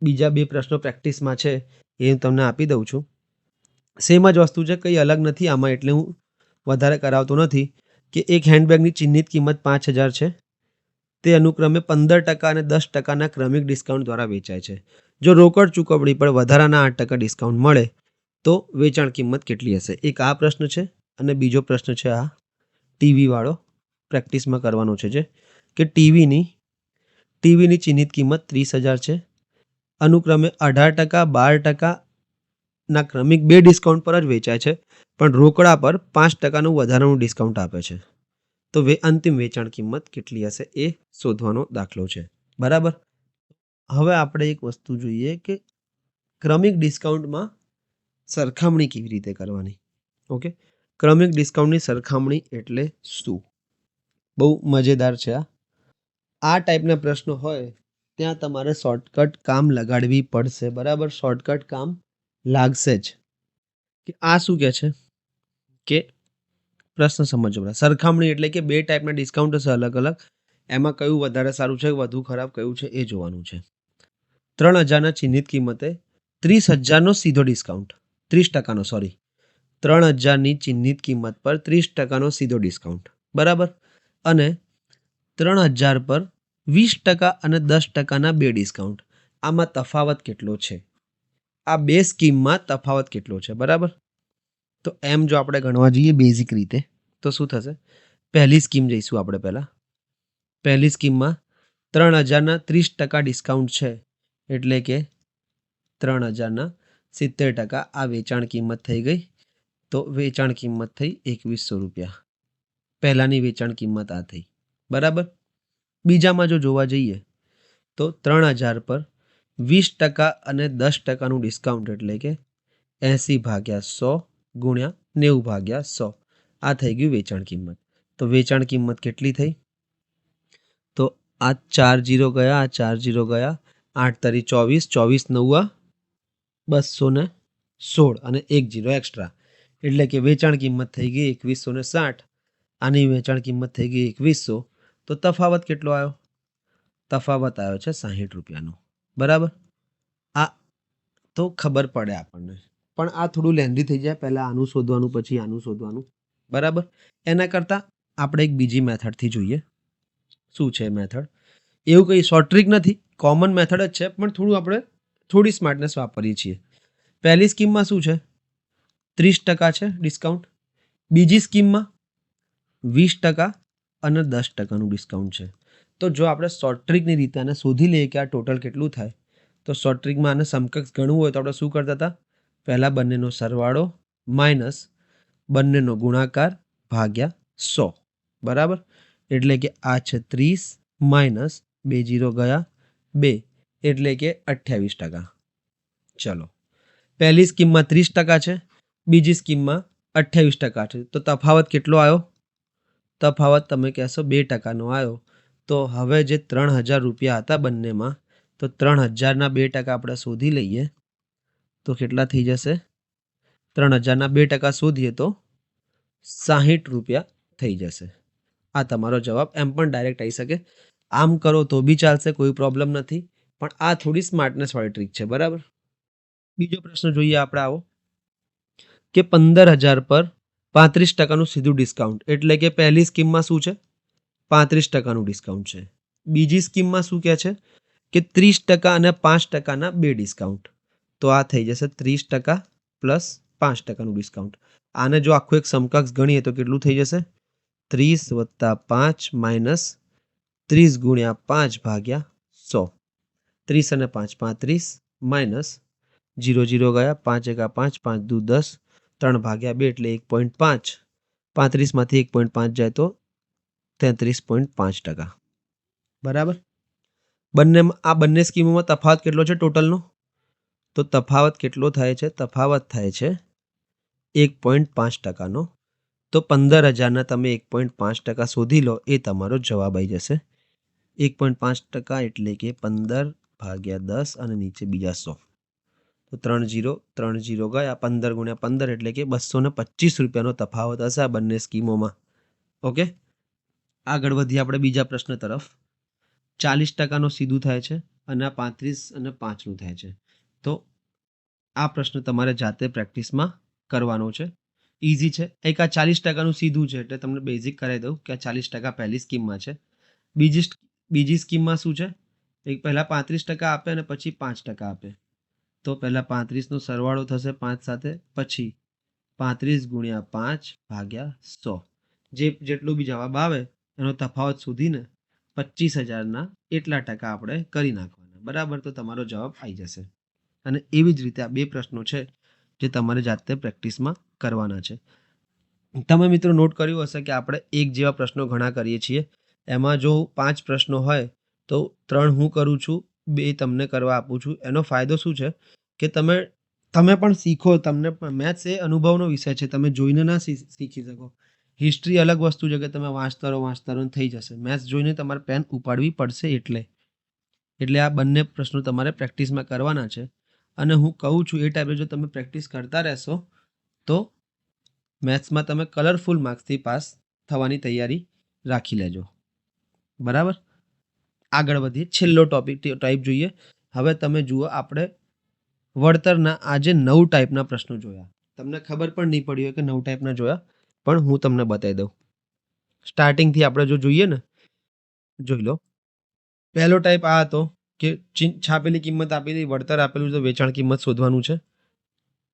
બીજા 2 પ્રશ્નો પ્રેક્ટિસમાં છે એ હું તમને આપી દઉં છું. સેમ જ વસ્તુ છે, કંઈ અલગ નથી આમાં, એટલે હું વધારે કરાવતો નથી. કે એક હેન્ડબેગની ચિહ્નિત કિંમત 5000 છે. તે અનુક્રમે 15% અને 10%ના ક્રમિક ડિસ્કાઉન્ટ દ્વારા વેચાય છે. જો રોકડ ચૂકવણી પર વધારાના 8% ડિસ્કાઉન્ટ મળે તો વેચાણ કિંમત કેટલી હશે? એક આ પ્રશ્ન છે અને બીજો પ્રશ્ન છે આ ટીવી વાળો, પ્રેક્ટિસમાં કરવાનો છે જે કે ટીવીની ચિહ્નિત કિંમત 30000 છે. અનુક્રમે 18%, 12% ના ક્રમિક 2 ડિસ્કાઉન્ટ પર જ વેચાય છે, પણ રોકડા પર 5% વધારાનું ડિસ્કાઉન્ટ આપે છે. તો અંતિમ વેચાણ કિંમત કેટલી હશે એ શોધવાનો દાખલો છે. બરાબર. હવે આપણે એક વસ્તુ જોઈએ કે ક્રમિક ડિસ્કાઉન્ટમાં સરખામણી કેવી રીતે કરવાની. ઓકે, ક્રમિક ડિસ્કાઉન્ટની સરખામણી એટલે શું? બહુ મજેદાર છે. આ ટાઈપના પ્રશ્નો હોય ત્યાં તમારે શોર્ટકટ કામ લગાડવી પડશે. બરાબર, શોર્ટકટ કામ લાગશે જ. કે આ શું કહે છે કે પ્રશ્ન સમજો. સરખામણી એટલે કે 2 ટાઈપના ડિસ્કાઉન્ટ હશે અલગ અલગ, એમાં કયું વધારે સારું છે, વધુ ખરાબ કયું છે એ જોવાનું છે. 3000 ચિહ્નિત કિંમતે 30,000નો સીધો ડિસ્કાઉન્ટ, 30%નો, સોરી, 3000ની ચિહ્નિત કિંમત પર 30%નો સીધો ડિસ્કાઉન્ટ. બરાબર. અને 3000 પર 20% અને 10%ના 2 ડિસ્કાઉન્ટ. આમાં તફાવત કેટલો છે? આ બે સ્કીમમાં તફાવત કેટલો છે? બરાબર. તો એમ જો આપણે ગણવા જઈએ બેઝિક રીતે તો શું થશે? પહેલી સ્કીમ જઈશું આપણે પહેલાં. પહેલી સ્કીમમાં 3000ના 30% ડિસ્કાઉન્ટ છે, એટલે કે 3000ના 70% આ વેચાણ કિંમત થઈ ગઈ. તો વેચાણ કિંમત થઈ 2100 રૂપિયા. પહેલાંની વેચાણ કિંમત આ થઈ. બરાબર. બીજામાં જો જોવા જઈએ તો 3000 પર 20% અને 10%નું ડિસ્કાઉન્ટ, એટલે કે 80/100 ગુણ્યા 90/100, આ થઈ ગયું વેચાણ કિંમત. તો વેચાણ કિંમત કેટલી થઈ? તો આ 4 0 ગયા, આ 4 0 ગયા, 8 તરી 24, 24 9 216 અને 1 0 એક્સ્ટ્રા, એટલે કે વેચાણ કિંમત થઈ ગઈ 2160. આની વેચાણ કિંમત થઈ ગઈ 2100. તો તફાવત કેટલો આવ્યો? તફાવત આવ્યો છે 60 રૂપિયાનો. બરાબર. આ તો ખબર પડે આપણને, પણ આ થોડું લેન્ધી થઈ જાય. પહેલાં આનું શોધવાનું, પછી આનું શોધવાનું. બરાબર. એના કરતાં આપણે એક બીજી મેથડથી જોઈએ. શું છે મેથડ? એવું કંઈ શોર્ટ ટ્રીક નથી, કોમન મેથડ જ છે, પણ આપણે થોડી સ્માર્ટનેસ વાપરીએ છીએ. પહેલી સ્કીમમાં શું છે? 30% છે ડિસ્કાઉન્ટ. બીજી સ્કીમમાં 20% અને 10%નું ડિસ્કાઉન્ટ છે. તો જો આપણે શોર્ટ ટ્રીકની રીતે આને શોધી લઈએ કે આ ટોટલ કેટલું થાય, તો શોર્ટ ટ્રીકમાં આને સમકક્ષ ગણવું હોય તો આપણે શું કરતા હતા? પહેલાં બંનેનો સરવાળો માઇનસ બંનેનો ગુણાકાર ભાગ્યા 100. બરાબર. એટલે કે આ છે 30 માઇનસ 2 0 ગયા 2, એટલે કે 28%. ચલો, પહેલી સ્કીમમાં 30% છે, બીજી સ્કીમમાં 28% છે. તો તફાવત કેટલો આવ્યો? તફાવત તમે કહેશો 2%નો આવ્યો. તો હવે જે 3000 રૂપિયા હતા બંનેમાં, તો 3000ના 2% આપણે શોધી લઈએ તો કેટલા થઈ જશે? 3000ના 2% શોધીએ તો 60 રૂપિયા થઈ જશે. આ તમારો જવાબ. એમ પણ ડાયરેક્ટ આવી શકે, આમ કરો તો બી ચાલશે, કોઈ પ્રોબ્લેમ નથી, પણ આ થોડી સ્માર્ટનેસવાળી ટ્રીક છે. બરાબર. બીજો પ્રશ્ન જોઈએ આપણે આવો કે 15000 પર 35%નું સીધું ડિસ્કાઉન્ટ, એટલે કે પહેલી સ્કીમમાં શું છે? 35%નું ડિસ્કાઉન્ટ છે. બીજી સ્કીમમાં શું કહે છે કે 30% અને 5%ના 2 ડિસ્કાઉન્ટ. તો આ થઈ જશે 30% પ્લસ 5%નું ડિસ્કાઉન્ટ. આને જો આખું એક સમકક્ષ ગણીએ તો કેટલું થઈ જશે? 30 + 5 માઇનસ 30 ગુણ્યા 5 ભાગ્યા 100. 30 અને 5 35 માઇનસ 0 0 ગયા, 5 1 5, 5 2 10, 3/2 એટલે 1.5. 35માંથી 1.5 જાય તો 33.5%. બરાબર. આ બંને સ્કીમોમાં તફાવત કેટલો છે ટોટલનો? તો તફાવત કેટલો થાય છે? તફાવત થાય છે 1.5%નો. તો 15000ના તમે 1.5% શોધી લો, એ તમારો જવાબ આવી જશે. 1.5% એટલે કે 15/10 અને નીચે બીજા 100. તો 3 0 3 0 ગયા, 15 ગુણ્યા 15 એટલે કે 225 રૂપિયાનો તફાવત હશે આ બંને સ્કીમોમાં. ઓકે, આગળ વધીએ આપણે બીજા પ્રશ્ન તરફ. 40%નો સીધું થાય છે અને આ 35 અને 5નું થાય છે. તો આ પ્રશ્ન તમારે જાતે પ્રેક્ટિસમાં કરવાનો છે. ઇઝી છે. એક આ 40%નું સીધું છે, એટલે તમને બેઝિક કરાવી દઉં કે આ 40% પહેલી સ્કીમમાં છે. બીજી સ્કીમમાં શું છે? એક પહેલાં 35% આપે અને પછી 5% આપે. તો પહેલાં 35નો સરવાળો થશે 5 સાથે, પછી 35 ગુણ્યા 5 ભાગ્યા 100. જેટલું બી જવાબ આવે એનો તફાવત શોધીને 25000ના એટલા ટકા આપણે કરી નાખવાના. બરાબર. તો તમારો જવાબ આવી જશે. અને એવી જ રીતે આ બે પ્રશ્નો છે જે તમારે જાતે પ્રેક્ટિસમાં કરવાના છે. તમે મિત્રો નોટ કર્યું હશે કે આપણે એક જેવા પ્રશ્નો ઘણા કરીએ છીએ. એમાં જો 5 પ્રશ્નો હોય તો 3 હું કરું છું, 2 તમને કરવા આપું છું. એનો ફાયદો શું છે કે તમે પણ શીખો. તમને પણ મેથ્સ એ અનુભવનો વિષય છે. તમે જોઈને ના શીખી શકો. હિસ્ટ્રી અલગ વસ્તુ છે કે તમે વાંચતા રહો ને થઈ જશે. મેથ્સ જોઈને તમારે પેન ઉપાડવી પડશે એટલે આ બંને પ્રશ્નો તમારે પ્રેક્ટિસમાં કરવાના છે. અને હું કહું છું એ ટાઈપે જો તમે પ્રેક્ટિસ કરતા રહેશો તો મેથ્સમાં તમે કલરફુલ માર્ક્સથી પાસ થવાની તૈયારી રાખી લેજો. બરાબર? આગળ વધીએ. છેલ્લો ટાઈપ જોઈએ. હવે તમે જુઓ, આપણે વળતરના આજે 9 ટાઈપના પ્રશ્નો જોયા. તમને ખબર પણ નહીં પડી હોય કે 9 ટાઈપના જોયા, પણ હું તમને બતાવી દઉં. સ્ટાર્ટિંગથી આપણે જો જોઈએ ને, જોઈ લો. પહેલો ટાઈપ આ હતો કે છાપેલી કિંમત આપેલી, વળતર આપેલું તો વેચાણ કિંમત શોધવાનું છે.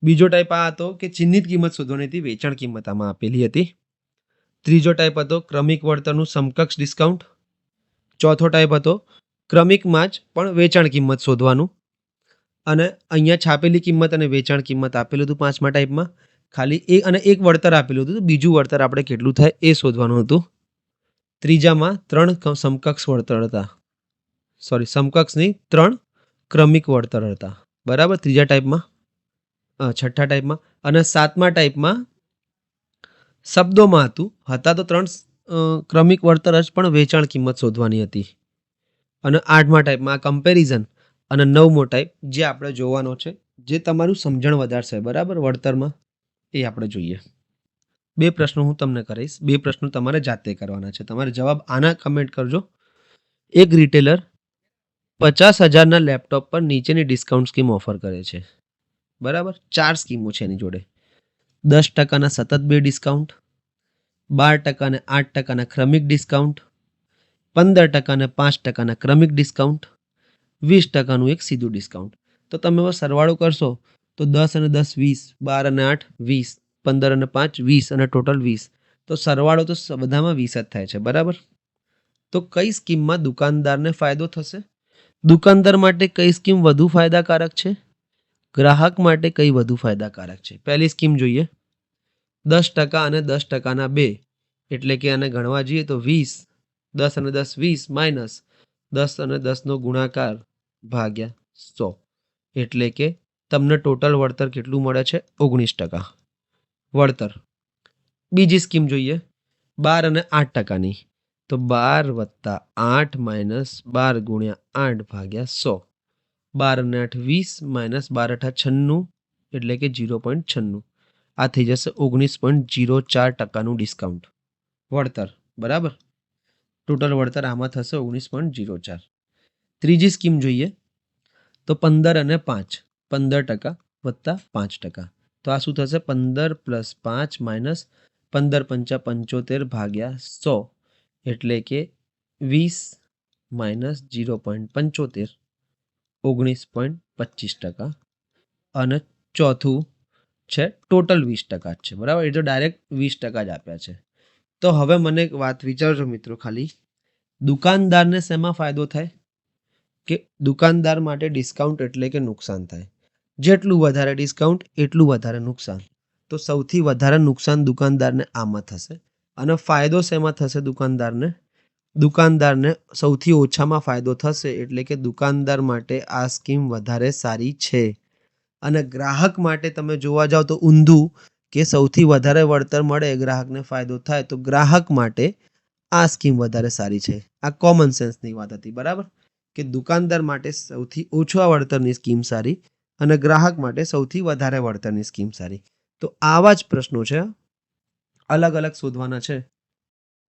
બીજો ટાઈપ આ હતો કે ચિહ્નિત કિંમત શોધવાની હતી, વેચાણ કિંમત આમાં આપેલી હતી. ત્રીજો ટાઈપ હતો ક્રમિક વળતરનું સમકક્ષ ડિસ્કાઉન્ટ. ચોથો ટાઈપ હતો ક્રમિકમાં જ પણ વેચાણ કિંમત શોધવાનું. અને અહીંયા છાપેલી કિંમત અને વેચાણ કિંમત આપેલું હતું પાંચમા ટાઈપમાં. ખાલી એક વળતર આપેલું હતું, બીજું વળતર આપણે કેટલું થાય એ શોધવાનું હતું. ત્રીજામાં 3 સમકક્ષ વળતર હતા. સમકક્ષ નહીં, 3 ક્રમિક વળતર હતા. બરાબર? ત્રીજા ટાઈપમાં, છઠ્ઠા ટાઈપમાં. અને સાતમા ટાઈપમાં શબ્દોમાં હતા તો 3 ક્રમિક વળતર જ પણ વેચાણ કિંમત શોધવાની હતી. અને આઠમા ટાઈપમાં કમ્પેરિઝન. અને 9મો ટાઈપ જે આપણે જોવાનો છે, જે તમારું સમજણ વધારશે બરાબર વળતરમાં, એ આપણે જોઈએ. 2 પ્રશ્નો હું તમને કહીશ. 2 પ્રશ્નો તમારે જાતે કરવાના છે. તમારે જવાબ આના કમેન્ટ કરજો. એક રિટેલર 50,000ના લેપટોપ પર નીચેની ડિસ્કાઉન્ટ સ્કીમ ઓફર કરે છે. બરાબર? 4 સ્કીમો છે એની જોડે. 10% સતત 2 ડિસ્કાઉન્ટ, 12% અને 8% ક્રમિક ડિસ્કાઉન્ટ, 15% અને 5% ક્રમિક ડિસ્કાઉન્ટ, 20% એક સીધું ડિસ્કાઉન્ટ. તો તમે સરવાળો કરશો તો 10 અને 10 20, 12 અને 8 20, 15 અને 5 20 અને ટોટલ 20. તો સરવાળો તો બધામાં 20 જ થાય છે. બરાબર? તો કઈ સ્કીમમાં દુકાનદારને ફાયદો થશે? દુકાનદાર માટે કઈ સ્કીમ વધુ ફાયદાકારક છે? ગ્રાહક માટે કઈ વધુ ફાયદાકારક છે? પહેલી સ્કીમ જોઈએ. 10% અને 10%ના 2, એટલે કે આને ગણવા જઈએ તો 20, 10 અને 10 20 માઇનસ 10 અને 10નો ગુણાકાર ભાગ્યા 100, એટલે કે તમને ટોટલ વળતર કેટલું મળે છે? 19% વળતર. બીજી સ્કીમ જોઈએ 12 અને 8%ની. તો 12 + 8 માઇનસ 12 ગુણ્યા 8 ભાગ્યા 100. 12 અને 8 20 માઇનસ 12 × 96, એટલે કે 0.96. આ થઈ જશે 19.04%નું ડિસ્કાઉન્ટ વળતર. બરાબર? ટોટલ વળતર આમાં થશે 19.04. ત્રીજી સ્કીમ જોઈએ તો 15 અને 5, 15% વત્તા 5%. તો આ શું થશે? 15 + 5 માઇનસ 15 × 5 75 ભાગ્યા 100, એટલે કે 20 માઇનસ 0.75, 19.25%. અને ચોથું છે ટોટલ 20% જ છે. બરાબર? એ તો ડાયરેક્ટ 20% જ આપ્યા છે. તો હવે મને એક વાત વિચારજો મિત્રો, ખાલી દુકાનદારને શેમાં ફાયદો થાય? કે દુકાનદાર માટે ડિસ્કાઉન્ટ એટલે કે નુકસાન થાય. જેટલું વધારે ડિસ્કાઉન્ટ એટલું વધારે નુકસાન. તો સૌથી વધારે નુકસાન દુકાનદારને આમાં થશે. અને ફાયદો શેમાં થશે દુકાનદારને? દુકાનદારને સૌથી ઓછામાં ફાયદો થશે, એટલે કે દુકાનદાર માટે આ સ્કીમ વધારે સારી છે. અને ગ્રાહક માટે તમે જોવા જાઓ તો ઊંધું, કે સૌથી વધારે વળતર મળે, ગ્રાહકને ફાયદો થાય, તો ગ્રાહક માટે આ સ્કીમ વધારે સારી છે. આ કોમન સેન્સની વાત હતી. બરાબર? કે દુકાનદાર માટે સૌથી ઓછા વળતરની સ્કીમ સારી અને ગ્રાહક માટે સૌથી વધારે વળતરની સ્કીમ સારી. તો આવા જ પ્રશ્નો છે, અલગ અલગ શોધવાના છે.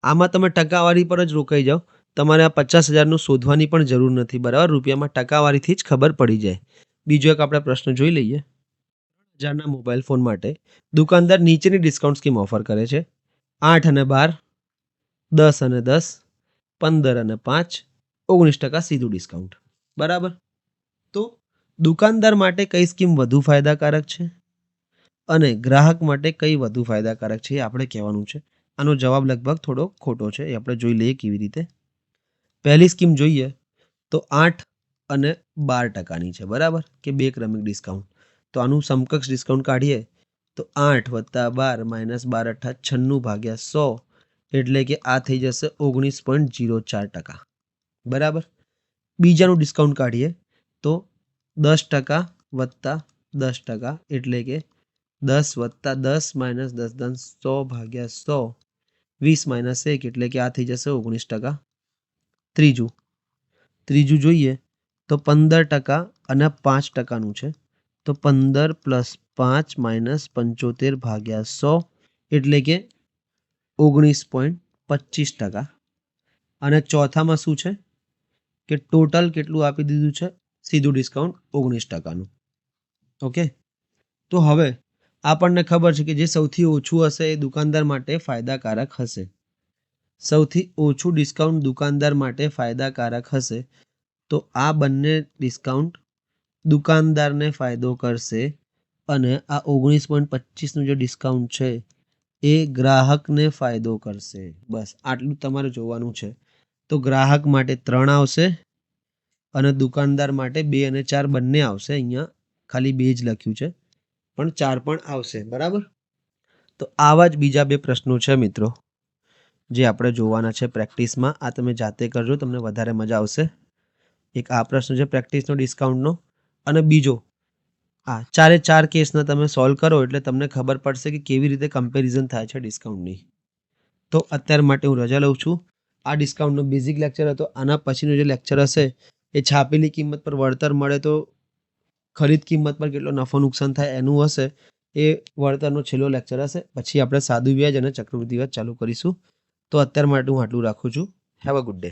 આમાં તમે ટકાવારી પર જ રોકાઈ જાઓ. તમારે આ 50,000નું શોધવાની પણ જરૂર નથી. બરાબર? રૂપિયામાં ટકાવારીથી જ ખબર પડી જાય. બીજો એક આપણે પ્રશ્ન જોઈ લઈએ. 3,000ના મોબાઈલ ફોન માટે દુકાનદાર નીચેની ડિસ્કાઉન્ટ સ્કીમ ઓફર કરે છે. 8 અને 12, 10 અને 10, 15 અને 5, 19% સીધું ડિસ્કાઉન્ટ. બરાબર? તો દુકાનદાર માટે કઈ સ્કીમ વધુ ફાયદાકારક છે અને ગ્રાહક માટે કઈ વધુ ફાયદાકારક છે, એ આપણે કહેવાનું છે. આનો જવાબ લગભગ થોડો ખોટો છે, એ આપણે જોઈ લઈએ કેવી રીતે. પહેલી સ્કીમ જોઈએ તો 8 અને 12%ની છે. બરાબર? કે 2 ક્રમિક ડિસ્કાઉન્ટ. તો આનું સમકક્ષ ડિસ્કાઉન્ટ કાઢીએ તો 8 + 12 - 12 = 96 ભાગ્યા 100 એટલે કે આ થઈ જશે 19.04%. બરાબર. બીજાનું ડિસ્કાઉન્ટ કાઢીએ તો 10% વત્તા 10% એટલે કે 10 + 10 - 10 × 100 ભાગ્યા 100 20 - 1 એટલે કે આ થઈ જશે 19%. ત્રીજું જોઈએ તો 15% અને 5%નું છે તો 15 + 5 - 75 ભાગ્યા 100 એટલે કે 19.25%. અને ચોથામાં શું છે કે ટોટલ કેટલું આપી દીધું છે સીધું ડિસ્કાઉન્ટ 19%નું. ઓકે. તો હવે આપણને ખબર છે કે જે સૌથી ઓછું હશે એ દુકાનદાર માટે ફાયદાકારક હશે. સૌથી ઓછું ડિસ્કાઉન્ટ દુકાનદાર માટે ફાયદાકારક હશે તો આ બંને ડિસ્કાઉન્ટ દુકાનદારને ફાયદો કરશે અને આ 19.25નું જે ડિસ્કાઉન્ટ છે એ ગ્રાહકને ફાયદો કરશે. બસ આટલું તમારે જોવાનું છે. તો ગ્રાહક માટે 3 આવશે અને દુકાનદાર માટે 2 અને 4 બંને આવશે. અહીંયા ખાલી 2 જ લખ્યું છે પણ 4 પણ આવશે. બરાબર. તો આવા જ બીજા 2 પ્રશ્નો છે મિત્રો જે આપણે જોવાના છે પ્રેક્ટિસમાં. આ તમે જાતે કરજો, તમને વધારે મજા આવશે. એક આ પ્રશ્ન છે પ્રેક્ટિસનો ડિસ્કાઉન્ટનો અને બીજો આ 4 કેસના તમે સોલ્વ કરો એટલે તમને ખબર પડશે કે કેવી રીતે કમ્પેરિઝન થાય છે ડિસ્કાઉન્ટની. તો અત્યાર માટે હું રજા લઉં છું. આ ડિસ્કાઉન્ટનો બેઝિક લેક્ચર હતો. આના પછીનો જે લેક્ચર હશે એ છાપેલી કિંમત પર વળતર મળે તો ખરીદ કિંમત પર કેટલો નફો નુકસાન થાય એનું હશે. એ વળતરનો છેલ્લો લેક્ચર હશે. પછી આપણે સાદું વ્યાજ અને ચક્રવૃદ્ધિ વ્યાજ ચાલુ કરીશું. તો અત્યાર માટે હું આટલું રાખું છું. Have a good day.